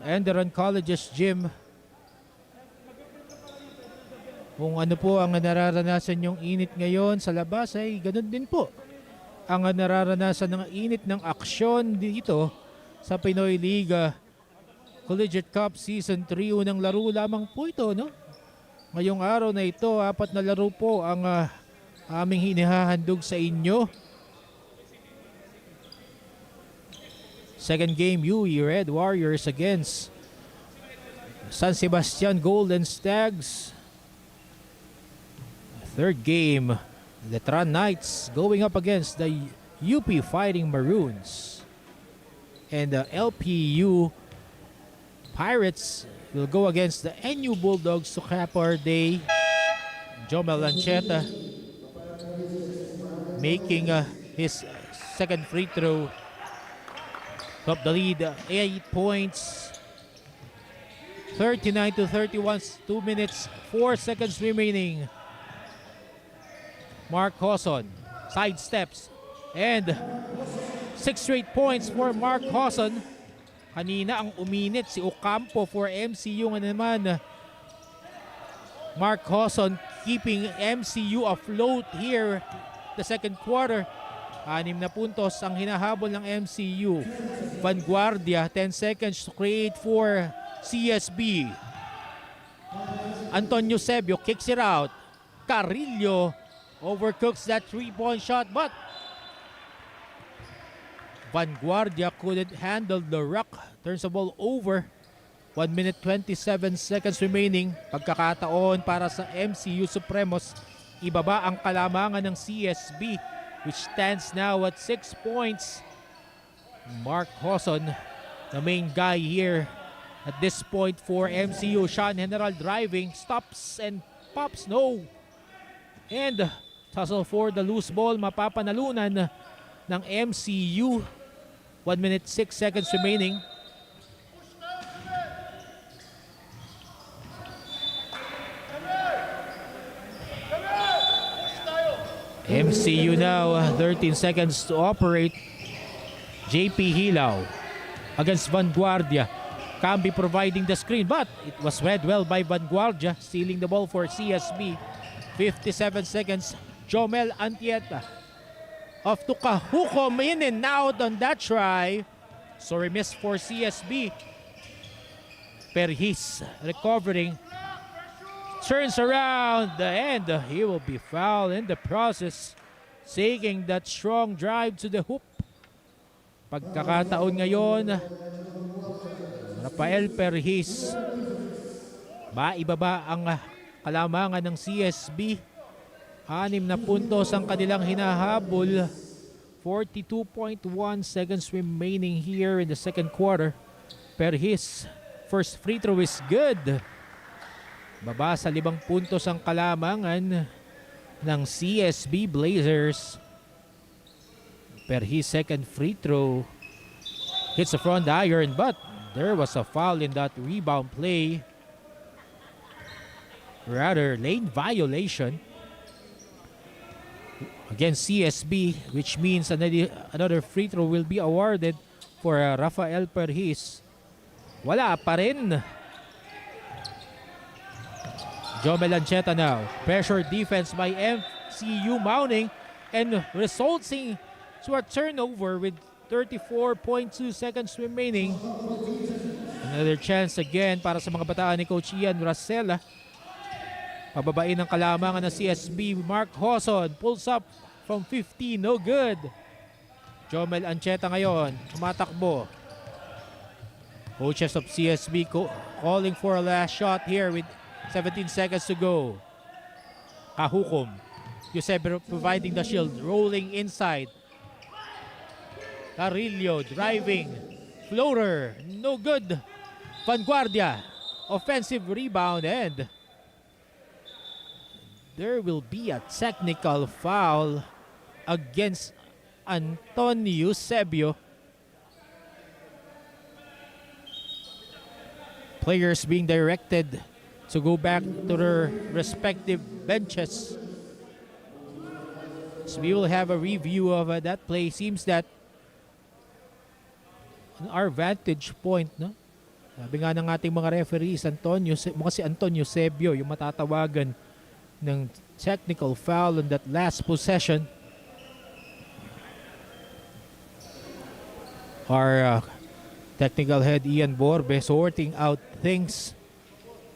ENDERUN College's gym. Kung ano po ang nararanasan yung init ngayon sa labas ay ganun din po ang nararanasan ng init ng aksyon dito sa Pinoy Liga Collegiate Cup Season 3. Unang laro lamang po ito, no? Ngayong araw na ito, 4 na laro po ang aming hinihahandog sa inyo. Second game, UE Red Warriors against San Sebastian Golden Stags. Third game, the Tran Knights going up against the UP Fighting Maroons. And the LPU Pirates will go against the NU Bulldogs to cap our day. Jomel Ancheta making his second free throw. Top the lead, 8 points. 39-31, 2 minutes, 4 seconds remaining. Mark Hawson sidesteps and 6 straight points for Mark Hawson. Kanina ang uminit si Ocampo for MCU nga naman. Mark Hawson keeping MCU afloat here the second quarter. 6 na puntos ang hinahabol ng MCU. Vanguardia, 10 seconds to create for CSB. Antonio Sebio kicks it out. Carrillo overcooks that 3-point shot, but Vanguardia couldn't handle the rock. Turns the ball over. 1 minute 27 seconds remaining. Pagkakataon para sa MCU Supremos. Ibaba ang kalamangan ng CSB, which stands now at 6 points. Mark Hoson, the main guy here at this point for MCU. Sean General driving, stops and pops, no. And tussle for the loose ball, mapapanalunan ng MCU. 1 minute 6 seconds remaining. MCU now, 13 seconds to operate. JP Hilaw against Vanguardia. Camby providing the screen, but it was read well by Vanguardia, stealing the ball for CSB. 57 seconds. Jomel Antieta off to Kahukom, in and out on that try. So remiss for CSB. Perhis recovering. Turns around and he will be fouled in the process, taking that strong drive to the hoop. Pagkakataon ngayon, Rafael Perhis, maibaba ang kalamangan ng CSB. 6 na puntos ang kanilang hinahabol. 42.1 seconds remaining here in the second quarter. Perhis, first free throw is good. Baba sa 5 puntos ang kalamangan ng CSB Blazers. Perhis second free throw hits the front iron, but there was a foul in that rebound play. Rather, lane violation against CSB, which means another free throw will be awarded for Rafael Perhis. Wala pa rin. Jomel Ancheta now. Pressure defense by MCU mounting and resulting to a turnover with 34.2 seconds remaining. Another chance again para sa mga bataan ni Coach Ian Racela. Pababain ng kalamangan ng CSB. Mark Hoson pulls up from 50. No good. Jomel Ancheta ngayon. Tumatakbo. Coaches of CSB calling for a last shot here with 17 seconds to go. Kahukom. Eusebio providing the shield. Rolling inside. Carillo driving. Floater. No good. Vanguardia. Offensive rebound and there will be a technical foul against Antonio Eusebio. Players being directed to go back to their respective benches. So we will have a review of that play. Seems that on our vantage point, no? Sabi nga ng ating mga referees, si Antonio Eusebio yung matatawagan ng technical foul on that last possession. Our technical head Ian Borbe sorting out things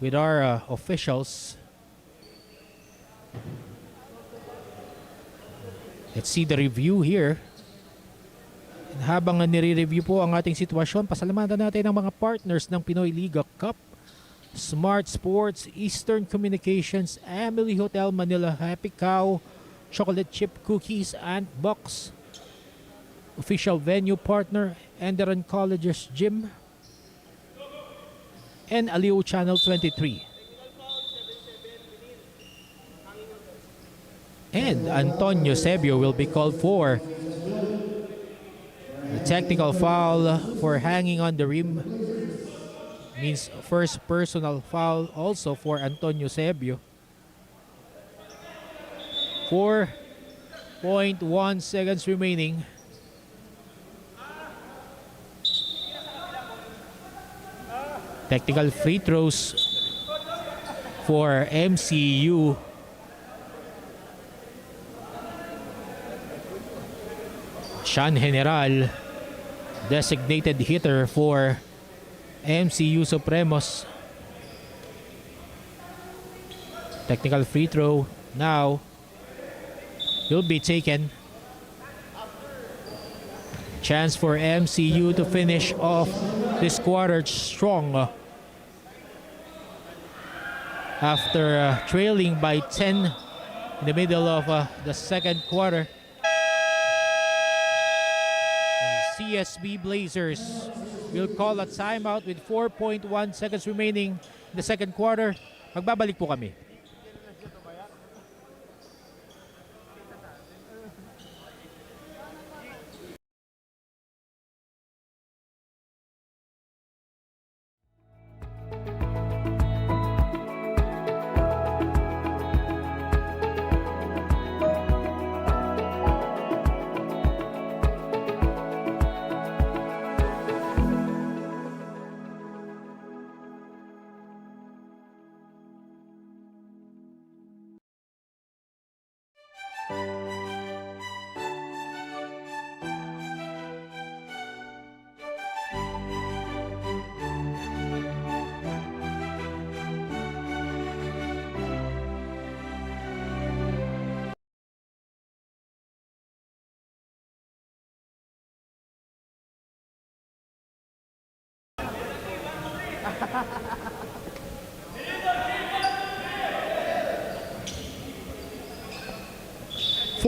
with our officials. Let's see the review here. And habang nire-review po ang ating sitwasyon, pasalamatan natin ang mga partners ng Pinoy Liga Cup. Smart Sports, Eastern Communications, Emily Hotel Manila, Happy Cow, Chocolate Chip Cookies, and Box. Official venue partner, ENDERUN Colleges Gym, and Aliu Channel 23. And Antonio Eusebio will be called for the technical foul for hanging on the rim. Means first personal foul also for Antonio Eusebio. 4.1 seconds remaining. Technical free throws for MCU. Sean General, designated hitter for MCU Supremos. Technical free throw now will be taken. Chance for MCU to finish off this quarter strong. after trailing by 10 in the middle of the second quarter. And CSB Blazers will call a timeout with 4.1 seconds remaining in the second quarter. Magbabalik po kami.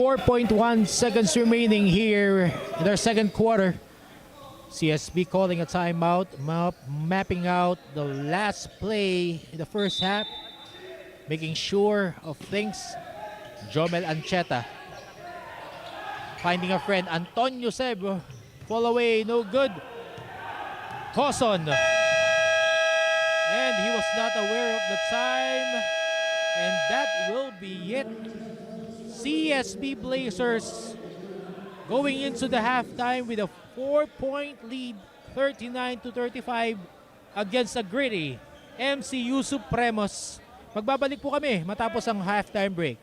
.1 seconds remaining here in our second quarter. CSB calling a timeout, mapping out the last play in the first half, making sure of things. Jomel Ancheta finding a friend. Antonio Seb, fall away, no good. Coson, and he was not aware of the time, and that will be it. CSB Blazers going into the halftime with a 4-point lead, 39-35 against a gritty MCU Supremos. Magbabalik po kami matapos ang halftime break.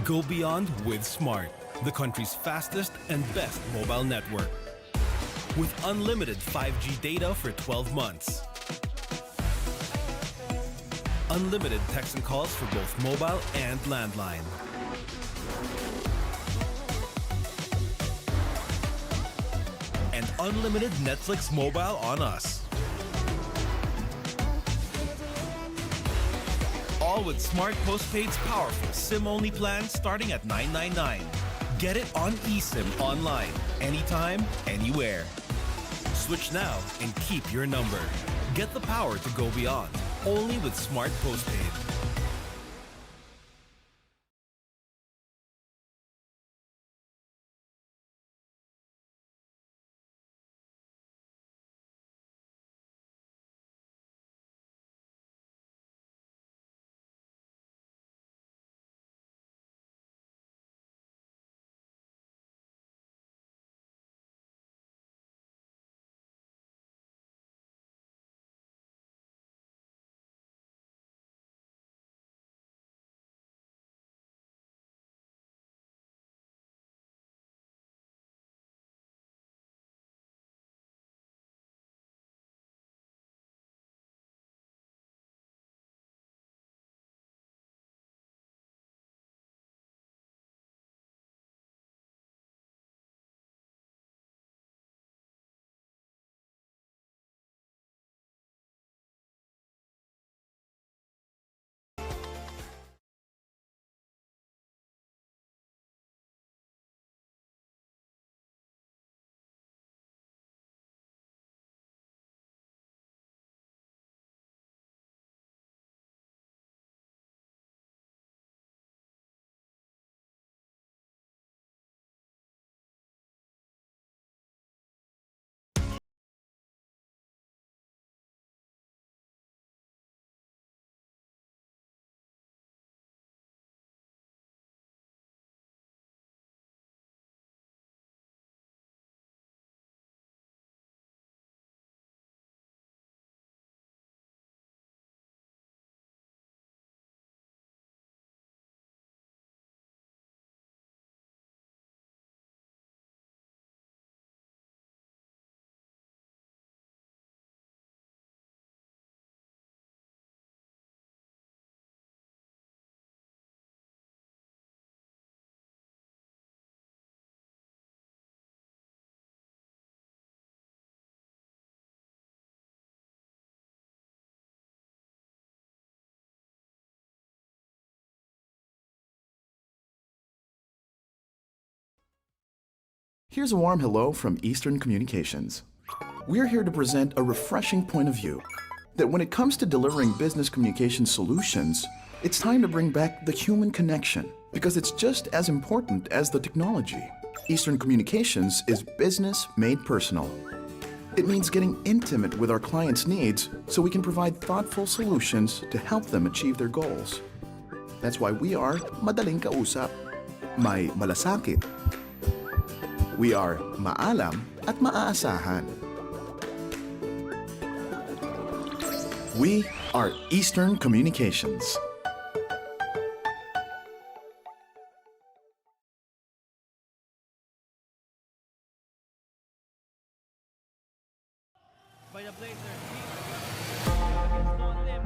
Go beyond with Smart, the country's fastest and best mobile network. With unlimited 5G data for 12 months. Unlimited text and calls for both mobile and landline. And unlimited Netflix mobile on us. All with Smart Postpaid's powerful SIM-only plan starting at $9.99. Get it on eSIM online, anytime, anywhere. Switch now and keep your number. Get the power to go beyond, only with Smart Postpaid.
Here's a warm hello from Eastern Communications. We're here to present a refreshing point of view that when it comes to delivering business communication solutions, it's time to bring back the human connection because it's just as important as the technology. Eastern Communications is business made personal. It means getting intimate with our clients' needs so we can provide thoughtful solutions to help them achieve their goals. That's why we are madaling kausap, may malasakit. We are maalam at maaasahan. We are Eastern Communications.
By the Blazers. Against Don Lim.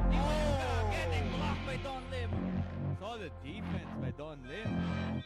Getting blocked by Don Lim. Solid defense by Don Lim.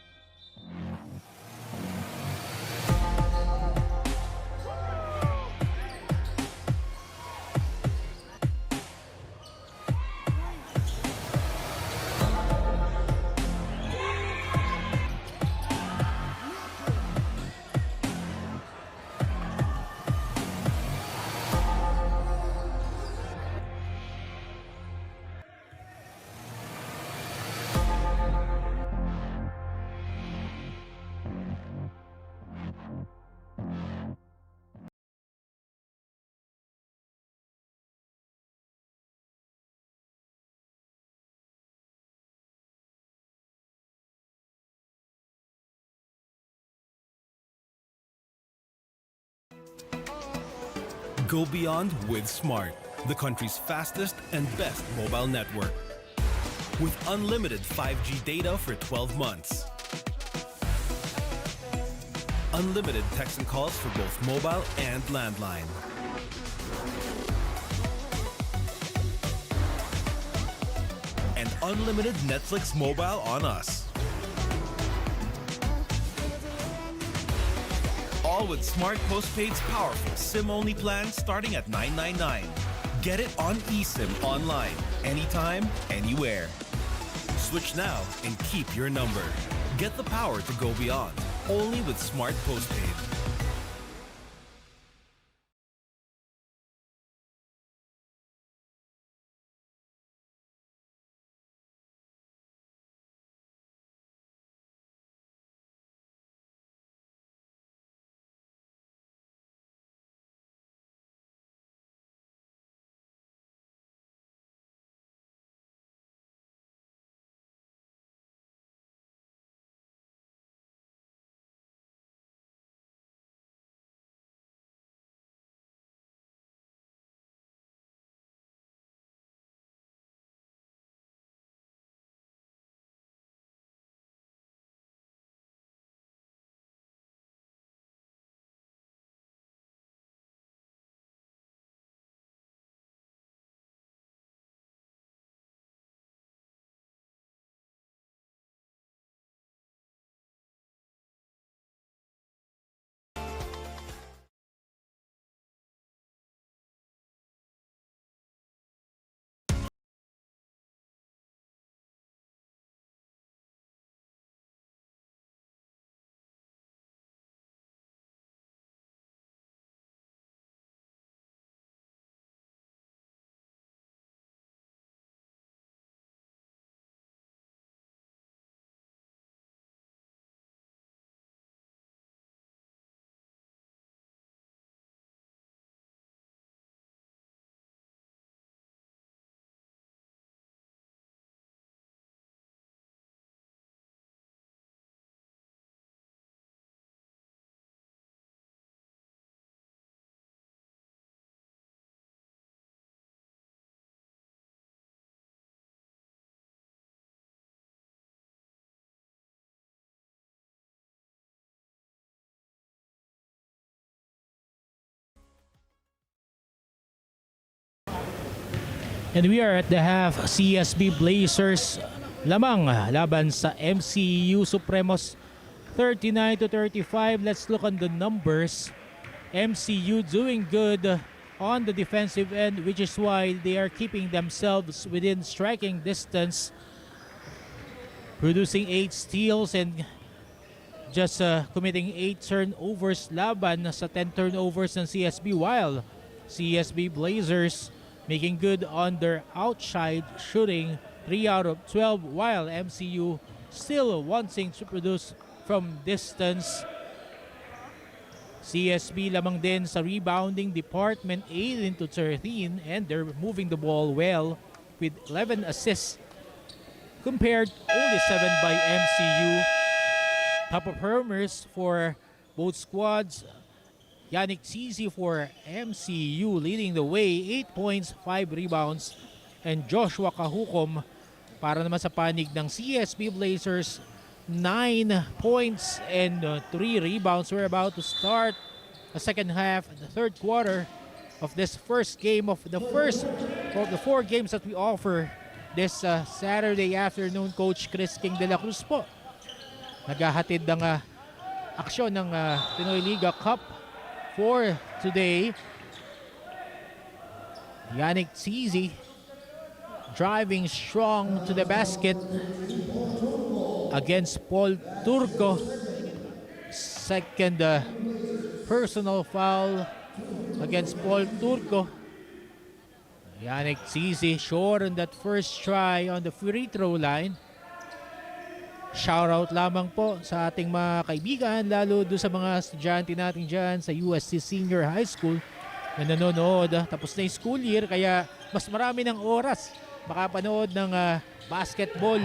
Go beyond with Smart, the country's fastest and best mobile network. With unlimited 5G data for 12 months. Unlimited text and calls for both mobile and landline. And unlimited Netflix mobile on us. All with Smart Postpaid's powerful SIM-only plan starting at $999. Get it on eSIM online, anytime, anywhere. Switch now and keep your number. Get the power to go beyond, only with Smart Postpaid.
And we are at the half. CSB Blazers lamang laban sa MCU Supremos 39-35. Let's look on the numbers. MCU doing good on the defensive end, which is why they are keeping themselves within striking distance, producing 8 steals and just committing 8 turnovers laban sa 10 turnovers ng CSB, while CSB Blazers making good on their outside shooting, 3 out of 12, while MCU still wanting to produce from distance. CSB lamang din sa rebounding department, 8 into 13, and they're moving the ball well with 11 assists compared only 7 by MCU. Top performers for both squads, Yannick Cizi for MCU leading the way, 8 points, 5 rebounds, and Joshua Kahukom para naman sa panig ng CSB Blazers, 9 points and 3 rebounds. We're about to start the second half, the third quarter of this first game of the first of the 4 games that we offer this Saturday afternoon. Coach Chris King de la Cruz po naghahatid ng aksyon ng Pinoy Liga Cup for today. Yannick Cizi driving strong to the basket against Paul Turco. Second personal foul against Paul Turco. Yannick Cizi short on that first try on the free throw line. Shoutout lamang po sa ating mga kaibigan, lalo doon sa mga estudyante natin dyan sa USC Senior High School na nanonood. Tapos na yung school year, kaya mas marami ng oras makapanood ng basketball.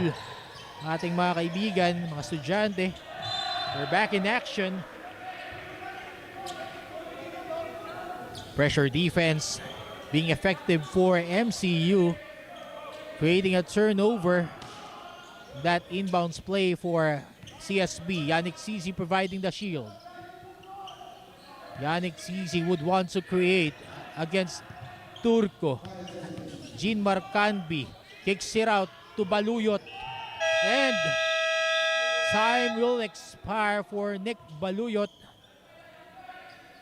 Ating mga kaibigan, mga estudyante, we're back in action. Pressure defense being effective for MCU, creating a turnover. That inbounds play for CSB. Yannick Cizi providing the shield. Yannick Cizi would want to create against Turco. Jean Marcanbi kicks it out to Baluyot. And time will expire for Nick Baluyot.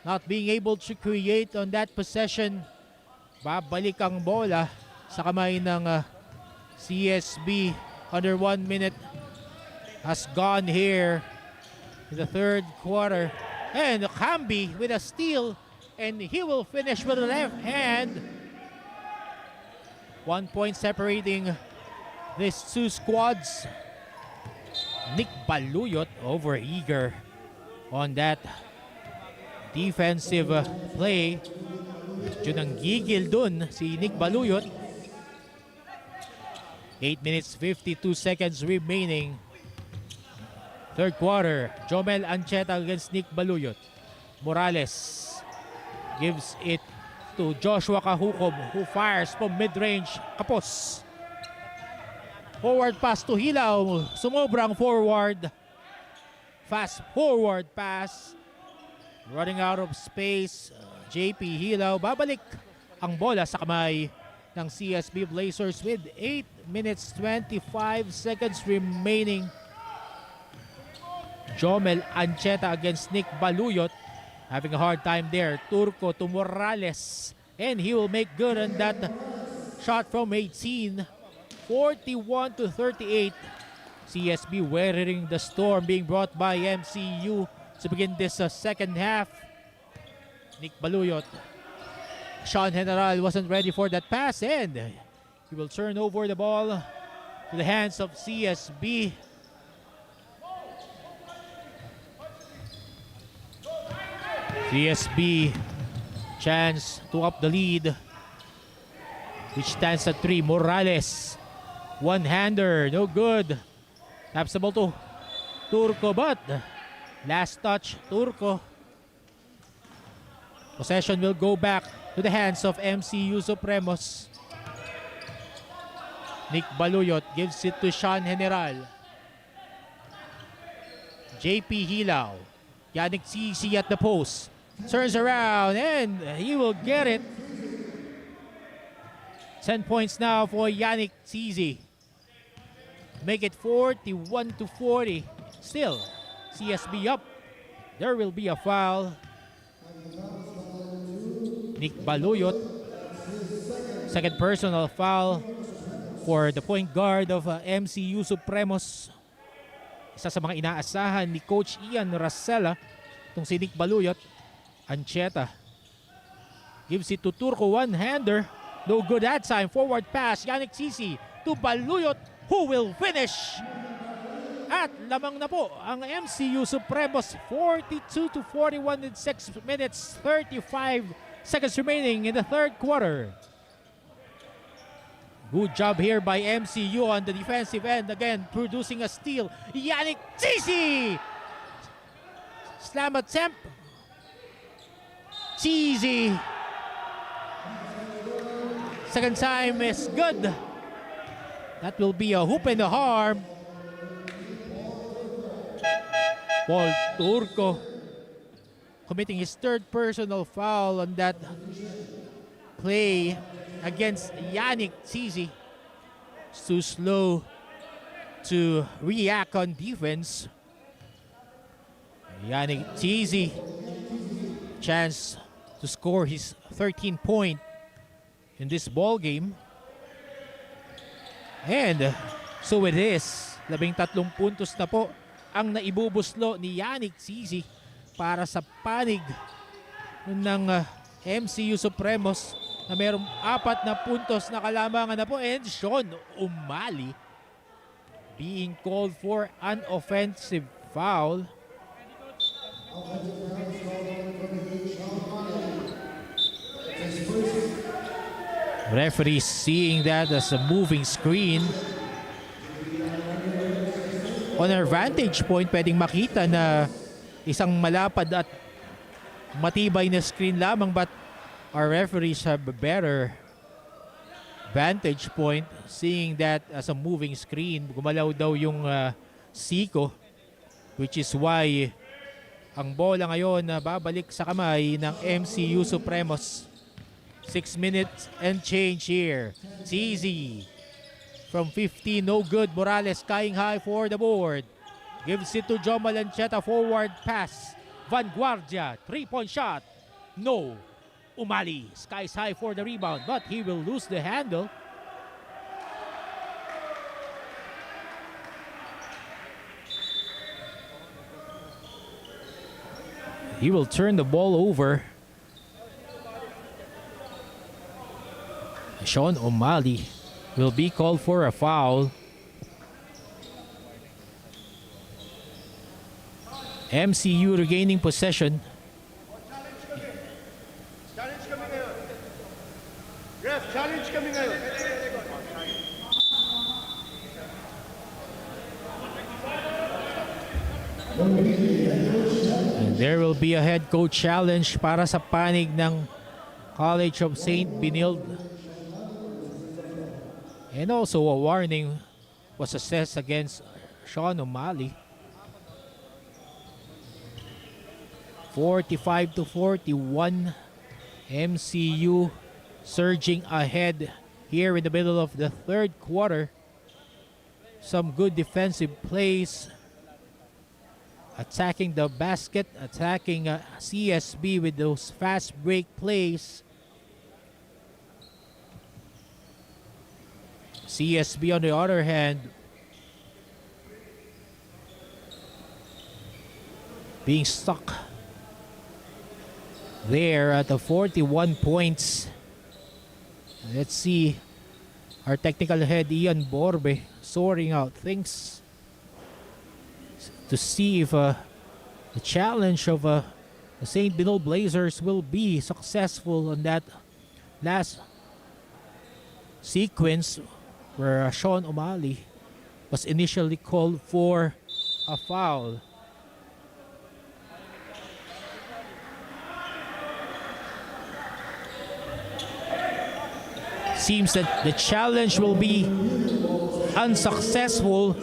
Not being able to create on that possession. Babalik ang bola sa kamay ng CSB. Under 1 minute has gone here in the third quarter. And Kambi with a steal, and he will finish with the left hand. 1 point separating these two squads. Nick Baluyot over eager on that defensive play. Medyo nang gigil dun si Nick Baluyot. 8 minutes 52 seconds remaining. Third quarter. Jomel Ancheta against Nick Baluyot. Morales gives it to Joshua Kahukom, who fires from mid-range. Kapos. Forward pass to Hilaw. Sumobrang forward. Fast forward pass. Running out of space. JP Hilaw. Babalik ang bola sa kamay ng CSB Blazers with 8 minutes 25 seconds remaining. Jomel Ancheta against Nick Baluyot. Having a hard time there. Turco to Morales. And he will make good on that shot from 18. 41 to 38. CSB weathering the storm being brought by MCU to begin this second half. Nick Baluyot. Sean General wasn't ready for that pass, and he will turn over the ball to the hands of CSB. CSB chance to up the lead, which stands at 3. Morales, one-hander, no good. Taps the ball to Turco, but last touch, Turco. Possession will go back to the hands of MCU Supremos. Nick Baluyot gives it to Sean General. JP Hilaw. Yannick Cizi at the post. Turns around and he will get it. 10 points now for Yannick Cizi. Make it 41 to 40. Still, CSB up. There will be a foul. Nick Baluyot. Second personal foul for the point guard of MCU Supremos. Isa sa mga inaasahan ni Coach Ian Racela, itong si Nick Baluyot. Ancheta gives it to Turco, one-hander. No good that time. Forward pass, Yannick Sisi to Baluyot, who will finish. At lamang na po ang MCU Supremos, 42-41 in 6 minutes, 35 seconds remaining in the third quarter. Good job here by MCU on the defensive end. Again, producing a steal. Yannick Sisi! Slam attempt. Sisi. Second time is good. That will be a hoop and a harm. Paul Turco committing his third personal foul on that play against Yannick Sisi. Too slow to react on defense. Yannick Sisi, chance to score his 13th point in this ball game. And so it is. 13 puntos na po ang naibubuslo ni Yannick Sisi para sa panig ng MCU Supremos na mayroong 4 na puntos na kalamangan na po. And Sean Umali being called for an offensive foul. Referee seeing that as a moving screen. On our vantage point, pwedeng makita na isang malapad at matibay na screen lamang, but our referees have a better vantage point seeing that as a moving screen. Gumalaw daw yung siko, which is why ang bola ngayon na babalik sa kamay ng MCU Supremos. 6 minutes and change here. It's easy. From 15, no good. Morales skying high for the board. Gives it to Joma Lancheta. Forward pass. Vanguardia. 3-point shot. No. Umali skies high for the rebound, but he will lose the handle. He will turn the ball over. Sean O'Malley will be called for a foul. MCU regaining possession.
Challenge kami ngayon. Ref, challenge kami ngayon.
And there will be a head coach challenge para sa panig ng College of St. Benilde. And also a warning was assessed against Sean O'Malley. 45-41. MCU surging ahead here in the middle of the third quarter. Some good defensive plays. Attacking the basket, attacking CSB with those fast break plays. CSB on the other hand being stuck there at the 41 points. Let's see our technical head Ian Borbe sorting out things to see if the challenge of the St. Benilde Blazers will be successful on that last sequence where Sean O'Malley was initially called for a foul. Seems that the challenge will be unsuccessful.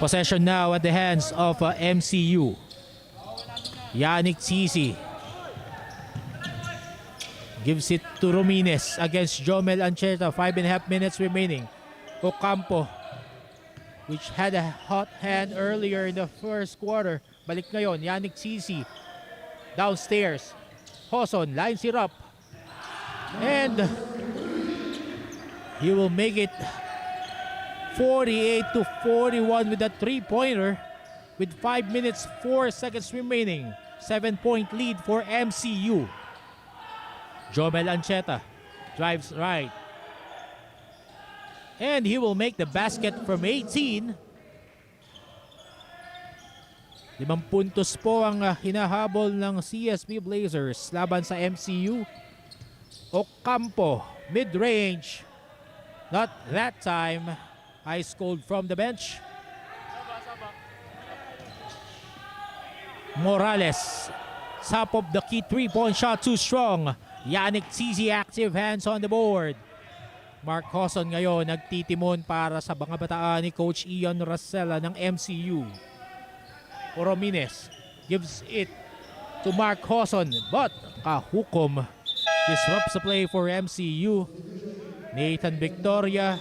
Possession now at the hands of MCU. Yannick Sisi gives it to Romines against Jomel Ancheta. 5.5 minutes remaining. Ocampo, which had a hot hand earlier in the first quarter. Balik ngayon, Yannick Sisi. Downstairs. Hoson lines it up. And he will make it 48-41 with a 3-pointer with 5 minutes 4 seconds remaining. 7-point lead for MCU. Jomel Ancheta drives right. And he will make the basket from 18. 5 puntos po ang hinahabol ng CSB Blazers laban sa MCU. Ocampo, mid-range. Not that time. Ice cold from the bench. Morales, top of the key 3-point shot, too strong. Yannick Zizi active, hands on the board. Mark Hoson ngayon nagtitimon para sa mga bataan ni Coach Ian Racela ng MCU. Oromines gives it to Mark Hoson, but kahukom disrupts the play for MCU. Nathan Victoria,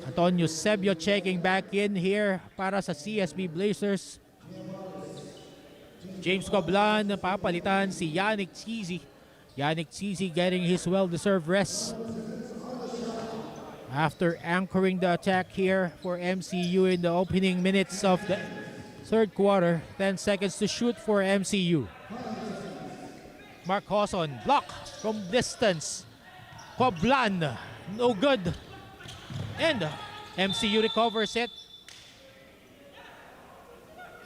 Antonio Sebio checking back in here para sa CSB Blazers. James Coblan papalitan si Yannick Zizi. Yannick Zizi getting his well-deserved rest after anchoring the attack here for MCU in the opening minutes of the third quarter. 10 seconds to shoot for MCU. Mark Hoson, block from distance. Coblan, no good. And MCU recovers it.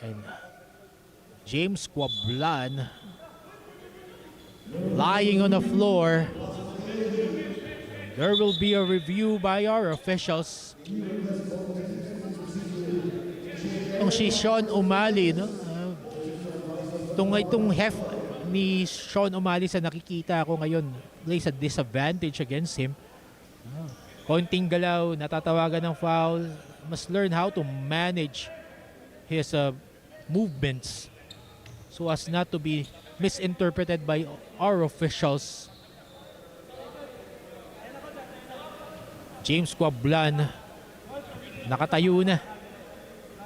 And James Coblan lying on the floor. There will be a review by our officials. Itong si Sean Umali, no? Itong hef ni Sean Umali sa nakikita ko ngayon plays a disadvantage against him. Konting galaw, natatawagan ng foul. Must learn how to manage his movements so as not to be misinterpreted by our officials. James Coblan nakatayo na.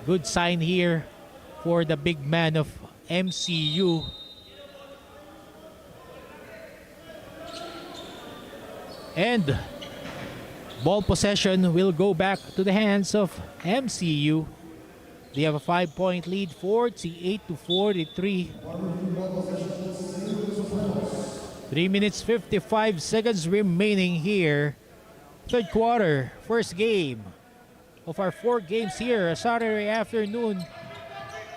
Good sign here for the big man of MCU. And ball possession will go back to the hands of MCU. They have a 5-point lead, 48-43. 3 minutes 55 seconds remaining here. Third quarter, first game of our 4 games here Saturday afternoon.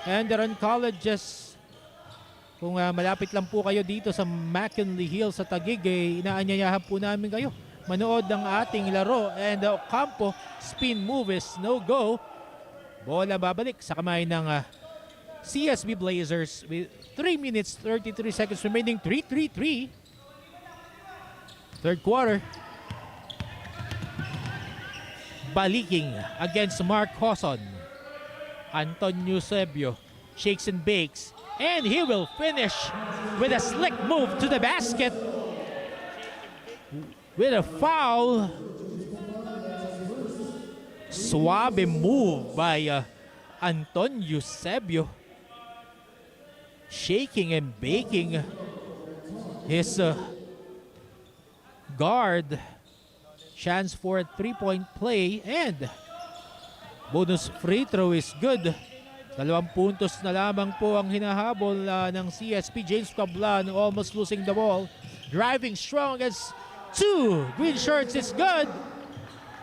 ENDERUN Colleges. Kung malapit lang po kayo dito sa McKinley Hills sa Taguig, inaanyayahan po namin kayo manood ng ating laro. And Ocampo, spin move is no go. Bola babalik sa kamay ng CSB Blazers with 3 minutes 33 seconds remaining. 3-3-3. Third quarter. Baliking against Mark Hoson. Antonio Sebio shakes and bakes. And he will finish with a slick move to the basket. With a foul. Suave move by Antonio Sebio. Shaking and baking his guard. Chance for a 3-point play and bonus free throw is good. 2 puntos na lamang po ang hinahabol ng CSP. James Coblan almost losing the ball. Driving strong against 2 green shirts is good.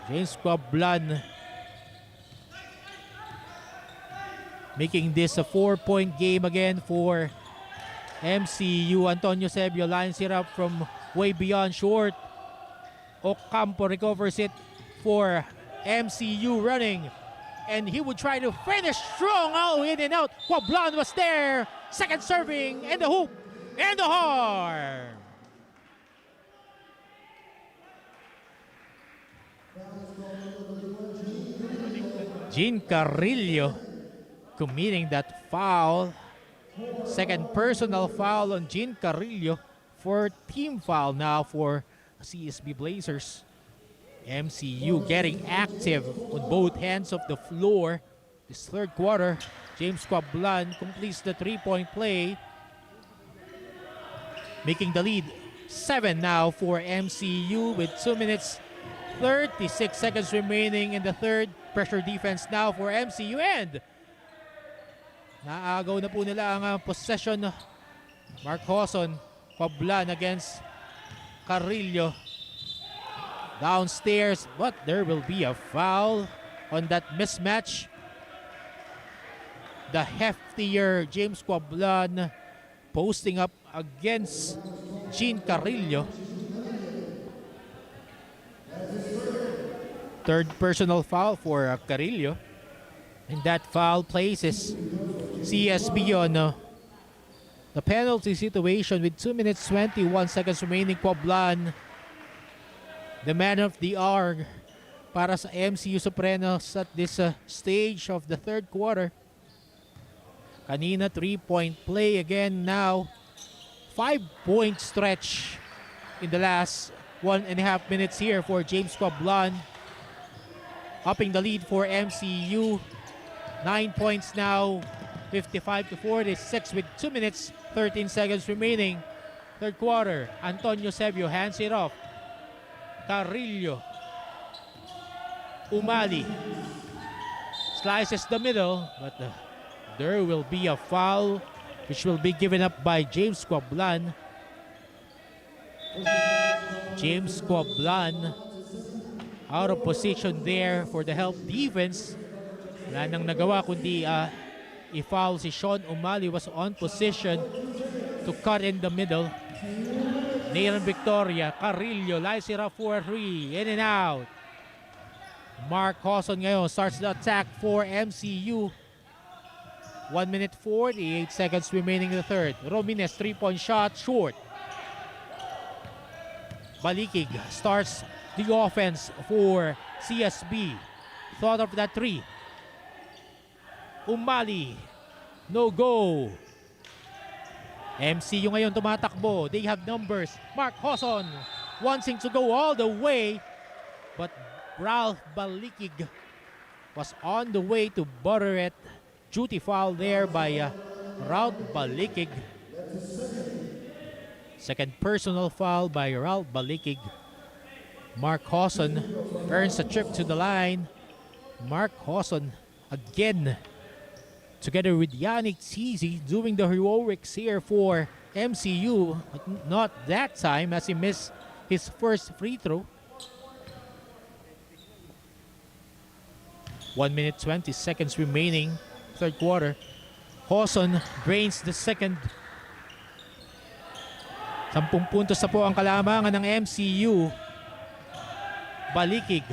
James Coblan making this a 4-point game again for MCU. Antonio Sebio lines it up from way beyond short. Ocampo recovers it for MCU running. And he would try to finish strong. Oh, in and out. Coblan was there. Second serving. And the hoop. And the horn. Jean Carrillo committing that foul. Second personal foul on Jean Carrillo for team foul now for CSB Blazers. MCU getting active on both ends of the floor. This third quarter, James Coblan completes the 3-point play, making the lead 7 now for MCU with 2 minutes 36 seconds remaining in the third. Pressure defense now for MCU and naagaw na po nila ang possession. Mark Hoson, Pablan against Carrillo. Downstairs, but there will be a foul on that mismatch. The heftier James Quablan posting up against Gene Carrillo. Third personal foul for Carrillo. And that foul places CSB on the penalty situation with 2 minutes 21 seconds remaining. Quablan, the man of the hour para sa MCU Supremos at this stage of the third quarter. Kanina 3-point play again, now 5-point stretch in the last 1.5 minutes here for James Quablan. Upping the lead for MCU. 9 points now, 55-46 with 2 minutes 13 seconds remaining. Third quarter, Antonio Sebio hands it off. Carrillo. Umali slices the middle, but there will be a foul which will be given up by James Quablan. James Quablan out of position there for the help defense. Wala nang nagawa kundi i-foul si Sean Umali. Was on position to cut in the middle. Nairan Victoria. Carrillo lies it up for 3. In and out. Mark Hoson ngayon starts the attack for MCU. 1 minute 48 seconds remaining in the third. Romines 3-point shot short. Balikig starts the offense for CSB. Thought of that 3. Umali. No go. MCU ngayon tumatakbo. They have numbers. Mark Hoson wanting to go all the way. But Ralph Balikig was on the way to butter it. Duty foul there by Ralph Balikig. Second personal foul by Ralph Balikig. Mark Hoson earns a trip to the line. Mark Hoson again, together with Yannick Tizi, doing the heroics here for MCU. But not that time as he missed his first free throw. 1 minute 20 seconds remaining. Third quarter. Hoson drains the second. 10 puntos na po ang kalamangan ng MCU. Balikig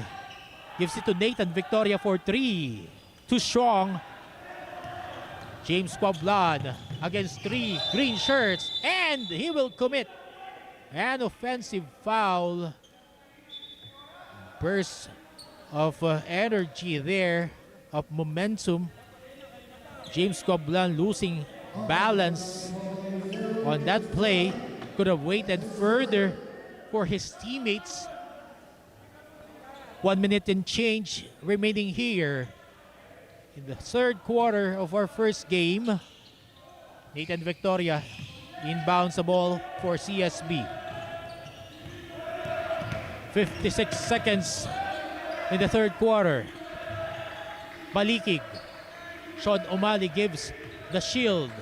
gives it to Nathan Victoria for 3. Too strong. James Quablan against 3 green shirts, and he will commit an offensive foul. Burst of energy there, of momentum. James Quablan losing balance on that play. Could have waited further for his teammates. 1 minute and change remaining here in the third quarter of our first game. Nathan Victoria inbounds the ball for CSB. 56 seconds in the third quarter. Balikig. Sean Umali gives the shield.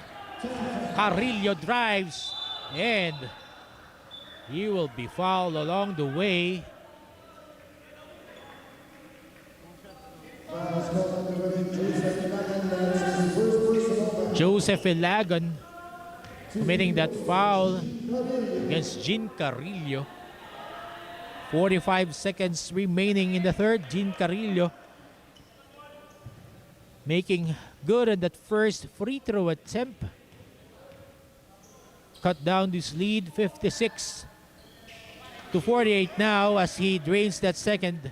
Carrillo drives, and he will be fouled along the way. Joseph Ilagan committing that foul against Gene Carrillo. 45 seconds remaining in the third. Gene Carrillo making good on that first free throw attempt. Cut down this lead, 56-48 now as he drains that second.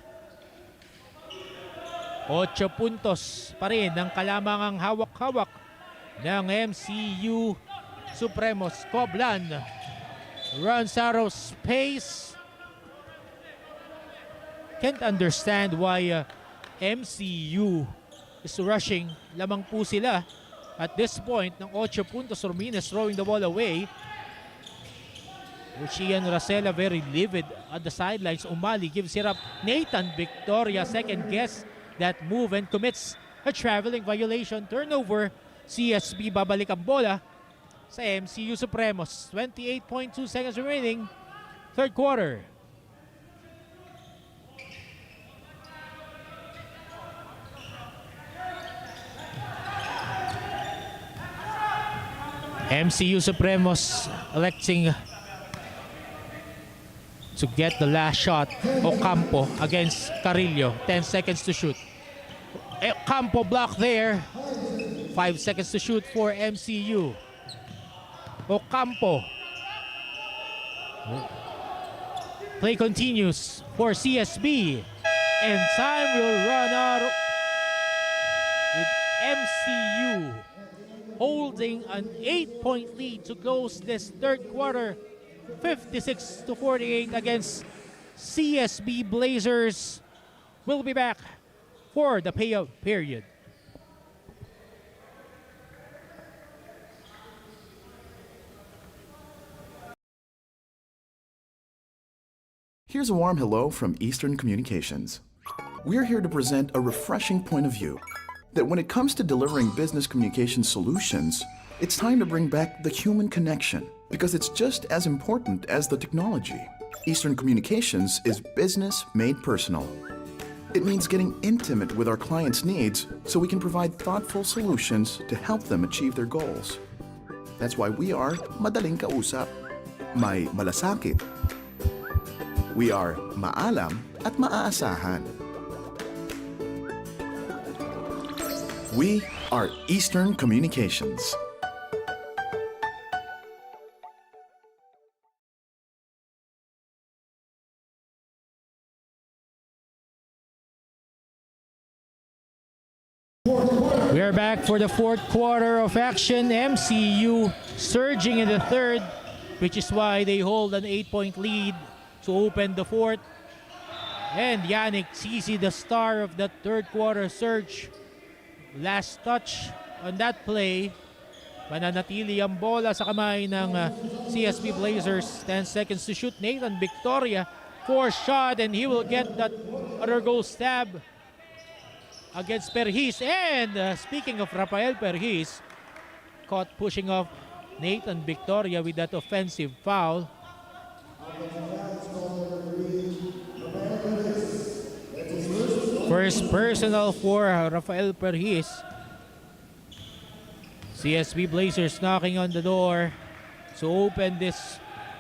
8 puntos pa rin ang kalamangang hawak-hawak ng MCU Supremos. Quablan runs out of space. Can't understand why MCU is rushing. Lamang po sila at this point ng 8 puntos. Romines throwing the ball away. Lucian Racela very livid at the sidelines. Umali gives it up. Nathan Victoria second guess that move and commits a traveling violation. Turnover. CSB babalik ang bola sa MCU Supremos. 28.2 seconds remaining. Third quarter. MCU Supremos electing to get the last shot. Ocampo against Carrillo. 10 seconds to shoot. Ocampo block there. 5 seconds to shoot for MCU. Ocampo. Play continues for CSB. And time will run out with MCU holding an 8-point lead to close this third quarter. 56-48 against CSB Blazers. We'll be back for the payout period.
Here's a warm hello from Eastern Communications. We're here to present a refreshing point of view that when it comes to delivering business communication solutions, it's time to bring back the human connection because it's just as important as the technology. Eastern Communications is business made personal. It means getting intimate with our clients' needs so we can provide thoughtful solutions to help them achieve their goals. That's why we are madaling kausap, may malasakit. We are maalam at maaasahan. We are Eastern Communications.
We are back for the fourth quarter of action. MCU surging in the third, which is why they hold an 8-point lead to open the fourth. And Yannick Sisi, the star of that third quarter surge. Last touch on that play. Mananatili ang bola sa kamay ng CSB Blazers. 10 seconds to shoot. Nathan Victoria, 4 shot, and he will get that other goal stab against Perhis. And speaking of Rafael Perhis, caught pushing off Nathan Victoria with that offensive foul. First personal for Rafael Perhis. CSB Blazers knocking on the door to open this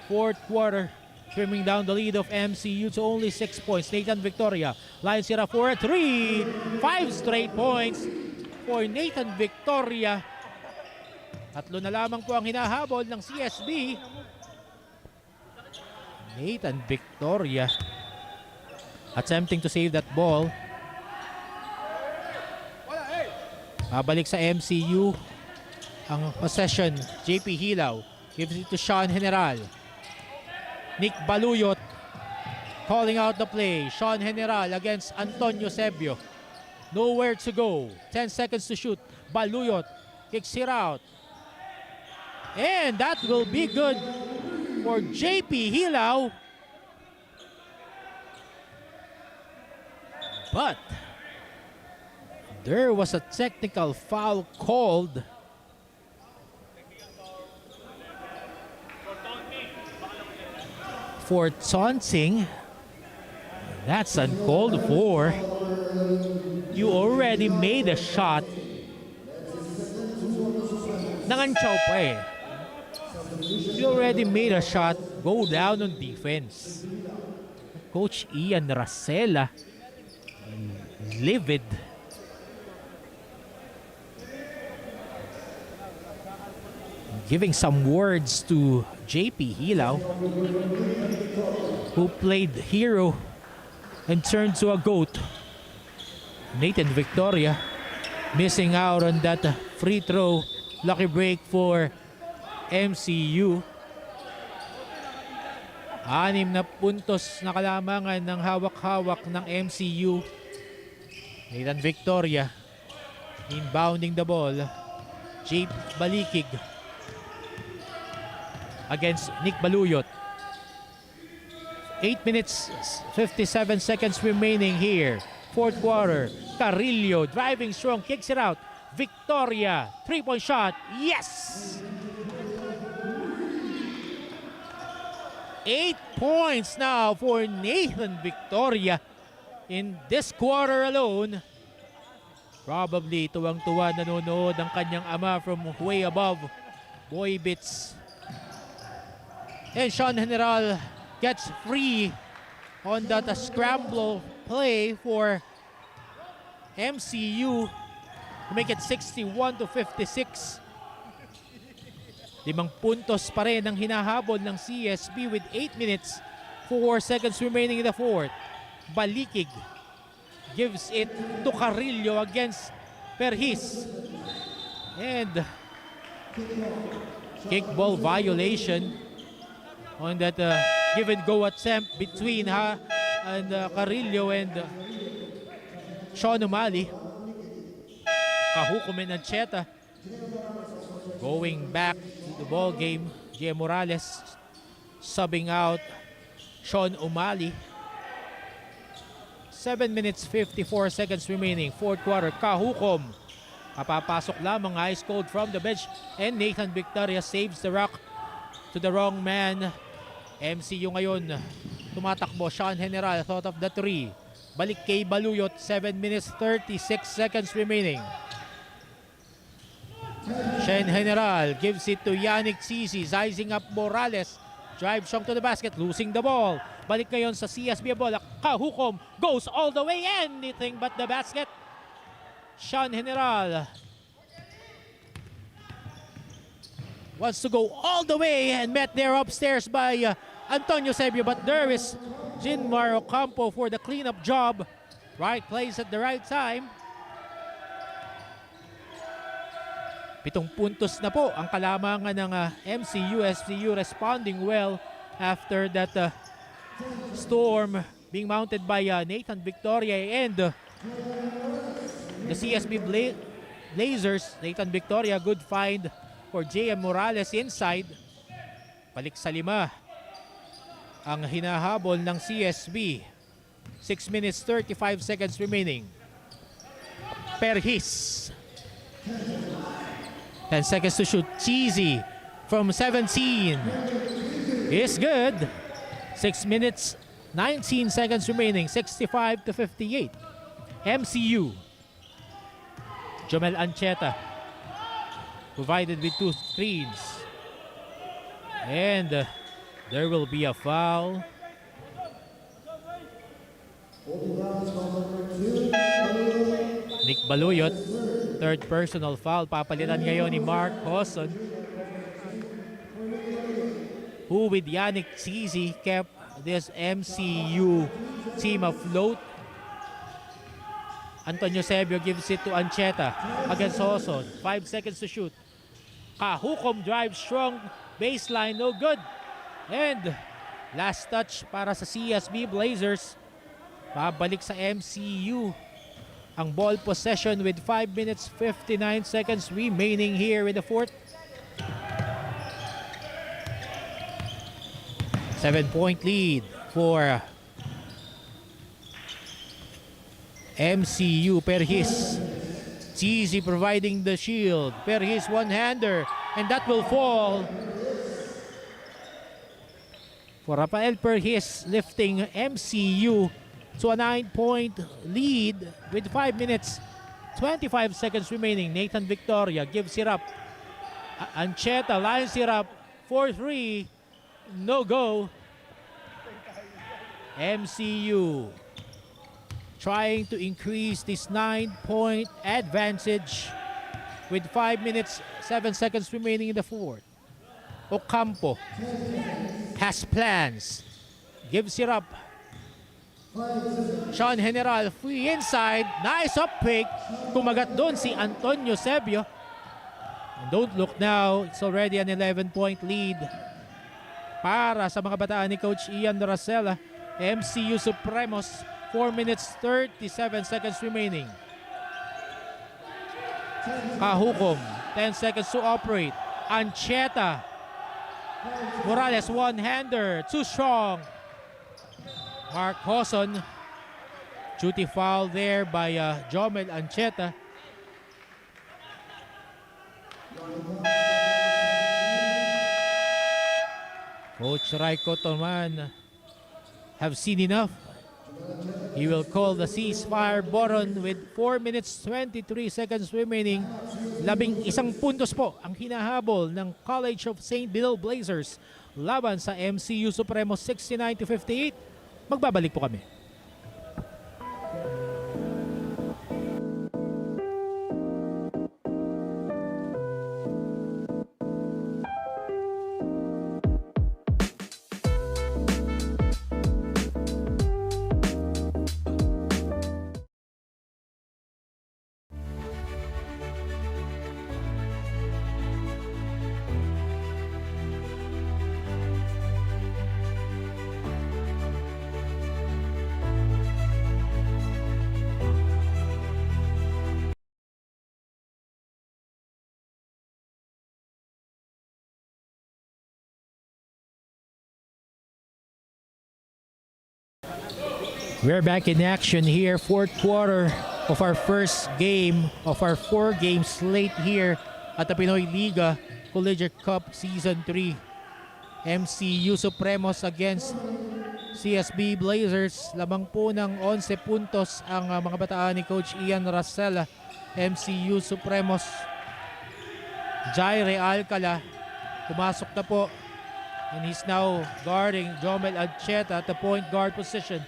fourth quarter, trimming down the lead of MCU to only 6 points. Nathan Victoria lines it up for a 3. 5 straight points for Nathan Victoria. Tatlo na lamang po ang hinahabol ng CSB. Nathan Victoria attempting to save that ball. Babalik sa MCU ang possession. JP Hilaw gives it to Sean General. Nick Baluyot calling out the play. Sean General against Antonio Sebio. Nowhere to go. 10 seconds to shoot. Baluyot kicks it out. And that will be good for JP Hilaw. But there was a technical foul called for taunting. That's uncalled for. You already made a shot. Nanganchaw pa eh. You already made a shot. Go down on defense. Coach Ian Racela, livid. Giving some words to JP Hilaw, who played hero and turned to a goat. Nathan Victoria missing out on that free throw. Lucky break for MCU. 6 na puntos na kalamangan ng hawak-hawak ng MCU. Nathan Victoria inbounding the ball. Jake Balikig against Nick Baluyot. 8 minutes, 57 seconds remaining here. Fourth quarter. Carrillo driving strong, kicks it out. Victoria, 3-point shot. Yes! 8 points now for Nathan Victoria in this quarter alone. Probably tuwang-tuwa nanonood ang kanyang ama from way above. Boy Bits. And Sean General gets free on that scramble play for MCU to make it 61-56. 5 puntos pa rin ang hinahabol ng CSB with 8 minutes, 4 seconds remaining in the fourth. Balikig gives it to Carrillo against Perhis. And kickball violation on that give and go attempt between Carrillo and Sean O'Malley. Kahukom and Ancheta going back to the ball game. Jay Morales subbing out Sean O'Malley. 7 minutes 54 seconds remaining. Fourth quarter. Kahukom. Kapapasok lamang, ice cold from the bench. And Nathan Victoria saves the rock to the wrong man. MCU ngayon tumatakbo. Sean General thought of the three. Balik kay Baluyot. 7 minutes 36 seconds remaining. Sean General gives it to Yannick Sisi. Sizing up Morales. Drive strong to the basket. Losing the ball. Balik ngayon sa CSB bola. Kahukom goes all the way. Anything but the basket. Sean General wants to go all the way and met there upstairs by Antonio Sebio. But there is Jinmar Ocampo for the cleanup job. Right place at the right time. 7 puntos na po ang kalamangan ng MCU. SCU responding well after that storm being mounted by Nathan Victoria and the CSB Blazers. Nathan Victoria, good find for JM Morales inside. Balik sa 5 ang hinahabol ng CSB. 6 minutes 35 seconds remaining. Perhis. 10 seconds to shoot. Cheesy from 17 is good. 6 minutes 19 seconds remaining. 65-58. MCU. Jomel Ancheta provided with 2 screens. And there will be a foul. Nick Baluyot, third personal foul. Papalitan ngayon ni Mark Hosson, who with Yannick Sisi kept this MCU team afloat. Antonio Sebio gives it to Ancheta against Hosson. 5 seconds to shoot. Kahukom drives strong. Baseline, no good. And last touch para sa CSB Blazers. Babalik sa MCU ang ball possession with 5 minutes 59 seconds remaining here in the fourth. 7-point lead for MCU. Perhis. Cheesy providing the shield. Perhis one-hander. And that will fall for Rafael Perhis, lifting MCU to a 9-point lead with 5 minutes 25 seconds remaining. Nathan Victoria gives it up. Ancheta lines it up. 4-3. No go. MCU trying to increase this 9-point advantage with 5 minutes 7 seconds remaining in the fourth. Ocampo has plans. Gives it up. Sean General free inside. Nice up pick. Kumagat doon si Antonio Sebio. And don't look now. It's already an 11-point lead para sa mga bataan ni Coach Ian Doracela. MCU Supremos. 4 minutes 37 seconds remaining. Kahukom. 10 seconds to operate. Ancheta. Morales one-hander. Too strong. Mark Hoson. Duty foul there by Jomel Ancheta. Coach Raiko Toman have seen enough. He will call the ceasefire button with 4 minutes 23 seconds remaining. 11 puntos po ang hinahabol ng College of St. Benil Blazers laban sa MCU Supremos 69-58. Magbabalik po kami. We're back in action here, fourth quarter of our first game of our 4-game slate here at the Pinoy Liga Collegiate Cup Season 3. MCU Supremos against CSB Blazers. Lamang po ng 11 puntos ang mga bataan ni Coach Ian Racela. MCU Supremos. Jaire Alcala pumasok na po, and he's now guarding Jomel Ancheta at the point guard position.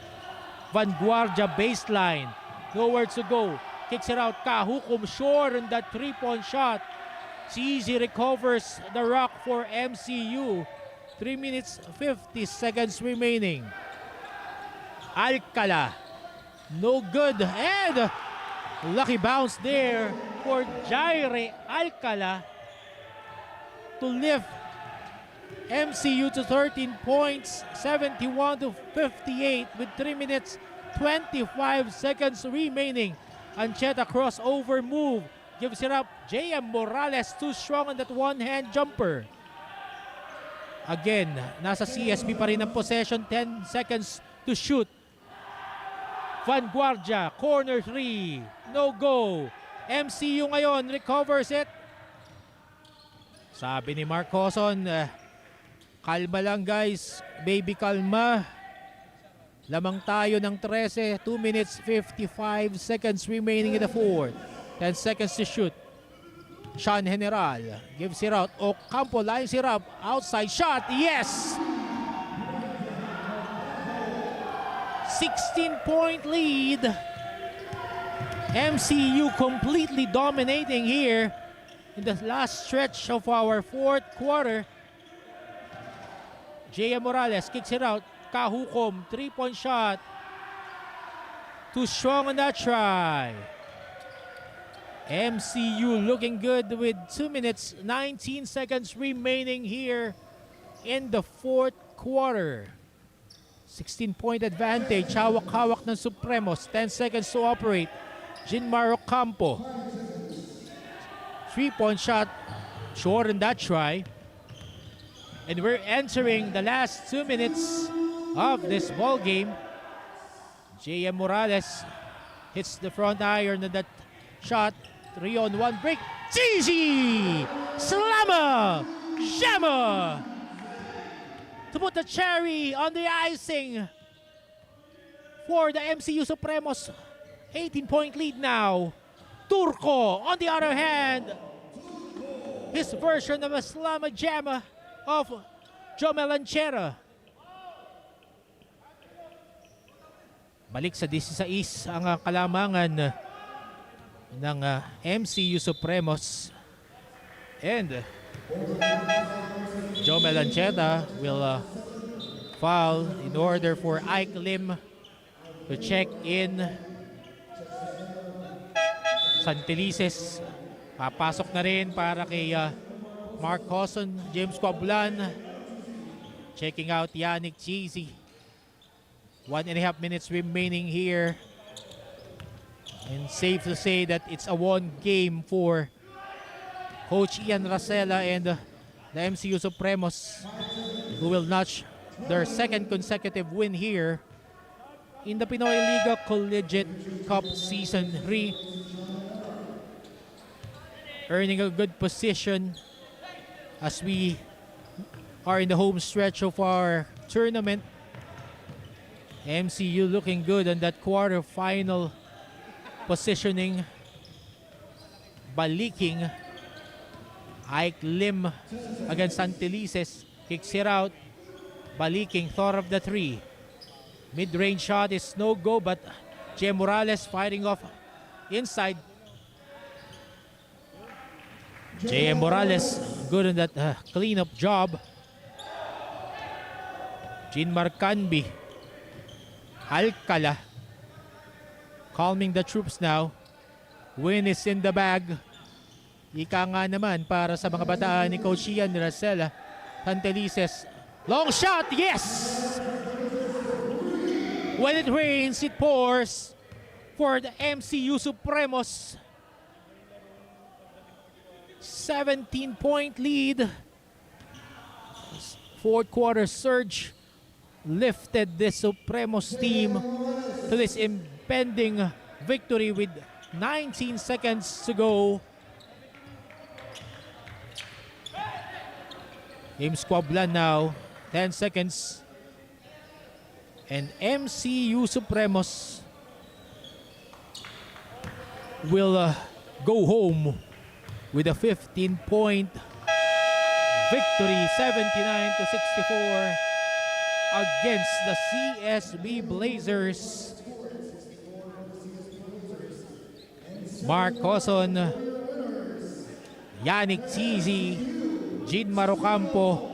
Vanguardia baseline. Nowhere to go. Kicks it out. Kahukom short on that 3-point shot. Cheesy recovers the rock for MCU. 3 minutes 50 seconds remaining. Alcala. No good. And lucky bounce there for Jaire Alcala to lift MCU to 13 points, 71-58 with 3 minutes 25 seconds remaining. Ancheta crossover move, gives it up. JM Morales too strong on that one-hand jumper. Again, nasa CSB pa rin ang possession, 10 seconds to shoot. Vanguardia, corner 3, no go. MCU ngayon recovers it. Sabi ni Mark Hoson, kalma lang guys, baby kalma. Lamang tayo ng 13, 2 minutes 55 seconds remaining in the fourth. 10 seconds to shoot. Sean General gives it out. Ocampo lines it up. Outside shot, yes! 16-point lead. MCU completely dominating here in the last stretch of our fourth quarter. J.M. Morales kicks it out. Kahukom, 3-point shot. Too strong on that try. MCU looking good with 2 minutes 19 seconds remaining here in the fourth quarter. 16-point advantage. Hawak-hawak ng Supremos. 10 seconds to operate. Jinmar Ocampo. 3-point shot. Short on that try. And we're entering the last 2 minutes of this ball game. J.M. Morales hits the front iron of that shot. 3-on-1 break. Gigi! Slammer! Jammer! To put the cherry on the icing for the MCU Supremos. 18-point lead now. Turco, on the other hand, his version of a slammer jammer of Jomel Ancheta. Balik sa 16 ang kalamangan ng MCU Supremos. And Jomel Ancheta will foul in order for Ike Lim to check in. Santelices papasok na rin para kay Mark Hoson. James Quablan checking out Yannick Cheesy. 1.5 minutes remaining here. And safe to say that it's a one game for Coach Ian Racela and the MCU Supremos, who will notch their second consecutive win here in the PINOYLIGA Collegiate Cup Season 3. Earning a good position as we are in the home stretch of our tournament. MCU looking good on that quarterfinal positioning. Baliking. Ike Lim against Antelises. Kicks it out. Baliking, thought of the three. Mid-range shot is no go, but Jay Morales fighting off inside. Jay Morales good on that cleanup job. Jean Marcanbi. Alcala calming the troops now. Win is in the bag. Ika nga naman para sa mga bataan ni Coach Ian Racela. Antelises. Long shot, yes! When it rains, it pours for the MCU Supremos. 17-point lead. Fourth quarter surge lifted the Supremos team to this impending victory with 19 seconds to go. Game squablan now. 10 seconds. And MCU Supremos will go home with a 15-point victory, 79-64 against the CSB Blazers. Mark Coson, Yannick Tizi, Jean Marocampo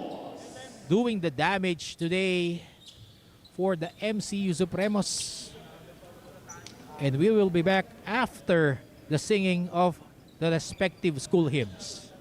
doing the damage today for the MCU Supremos. And we will be back after the singing of the respective school hymns.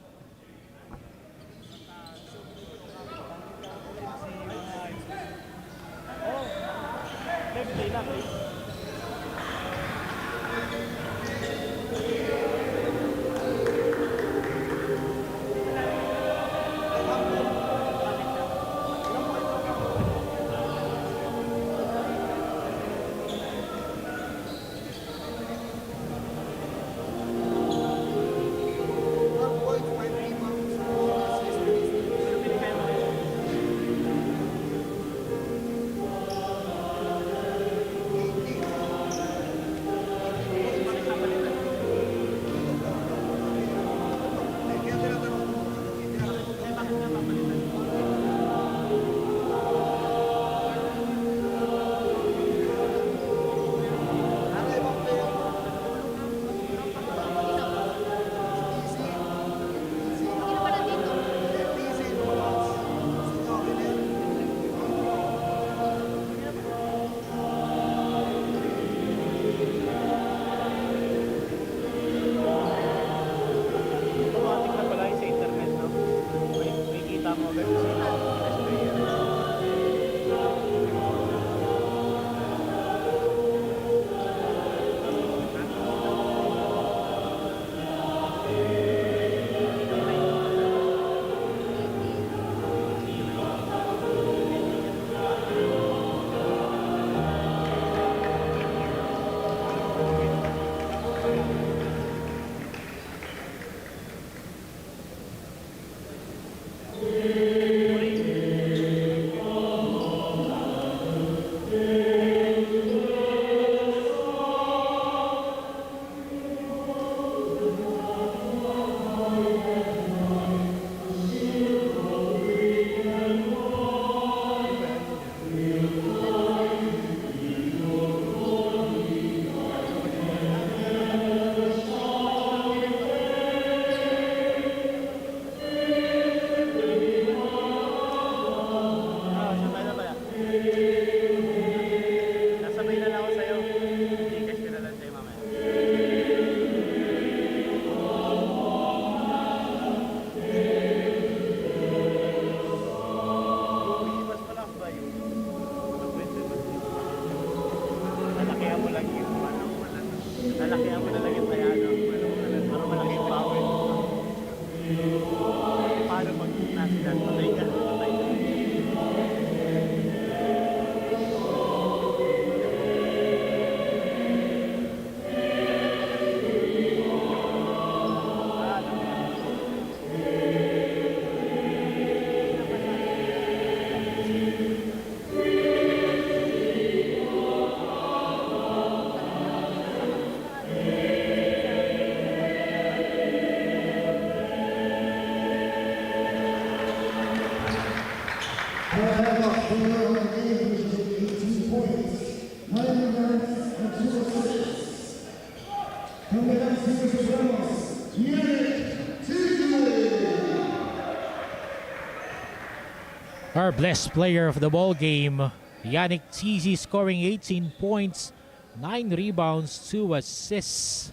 Our blessed player of the ball game, Yannick Tizi, scoring 18 points, 9 rebounds, 2 assists.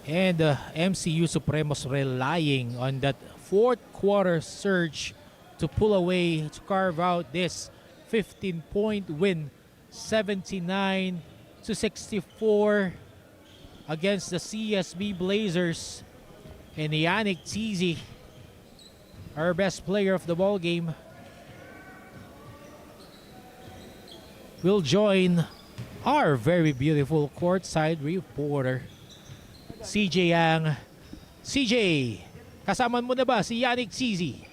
And MCU Supremos relying on that fourth quarter surge to pull away, to carve out this 15-point win, 79-64 against the CSB Blazers. And Yannick Tizi, our best player of the ball game, will join our very beautiful courtside reporter, CJ Yang. CJ, kasama mo na ba si Yannick Tizi?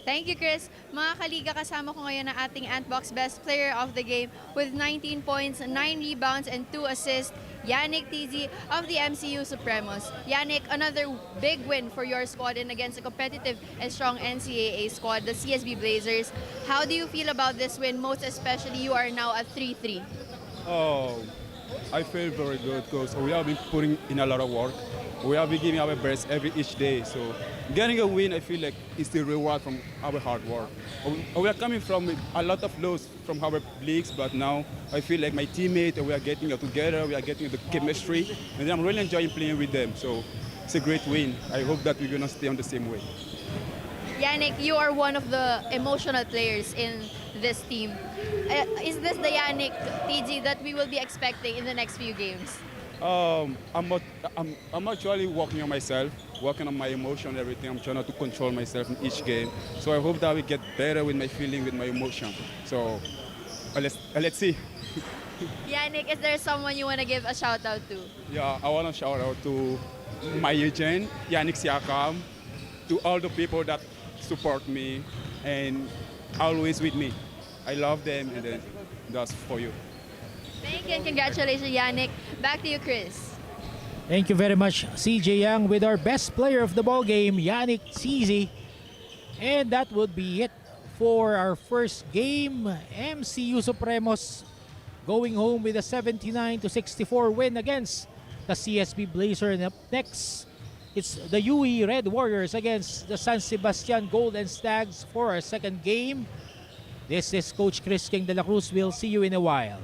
Thank you, Chris. Mga kaliga, kasama ko ngayon ang ating Antbox Best Player of the Game with 19 points, 9 rebounds, and 2 assists, Yannick Tizi of the MCU Supremos. Yannick, another big win for your squad and against a competitive and strong NCAA squad, the CSB Blazers. How do you feel about this win, most especially you are now at 3-3?
Oh, I feel very good because we have been putting in a lot of work. We have been giving our best each day. So getting a win, I feel like it's the reward from our hard work. We are coming from a lot of lows from our leagues, but now I feel like my teammates, we are getting together, we are getting the chemistry, and I'm really enjoying playing with them. So it's a great win. I hope that we're going to stay on the same way.
Yannick, you are one of the emotional players in this team. Is this the Yannick Tizi that we will be expecting in the next few games?
I'm actually working on myself, working on my emotion and everything. I'm trying to control myself in each game. So I hope that we get better with my feeling, with my emotion. So let's see.
Yannick, is there someone you want to give a shout out to?
Yeah, I want to shout out to my agent, Yannick Siakam, to all the people that support me and always with me. I love them, and then that's for you.
Thank you and congratulations, Yannick. Back to you, Chris.
Thank you very much, CJ Yang, with our best player of the ball game, Yannick Tizi. And that would be it for our first game. MCU Supremos going home with a 79-64 win against the CSB Blazer. And up next, it's the UE Red Warriors against the San Sebastian Golden Stags for our second game. This is Coach Chris King de la Cruz. We'll see you in a while.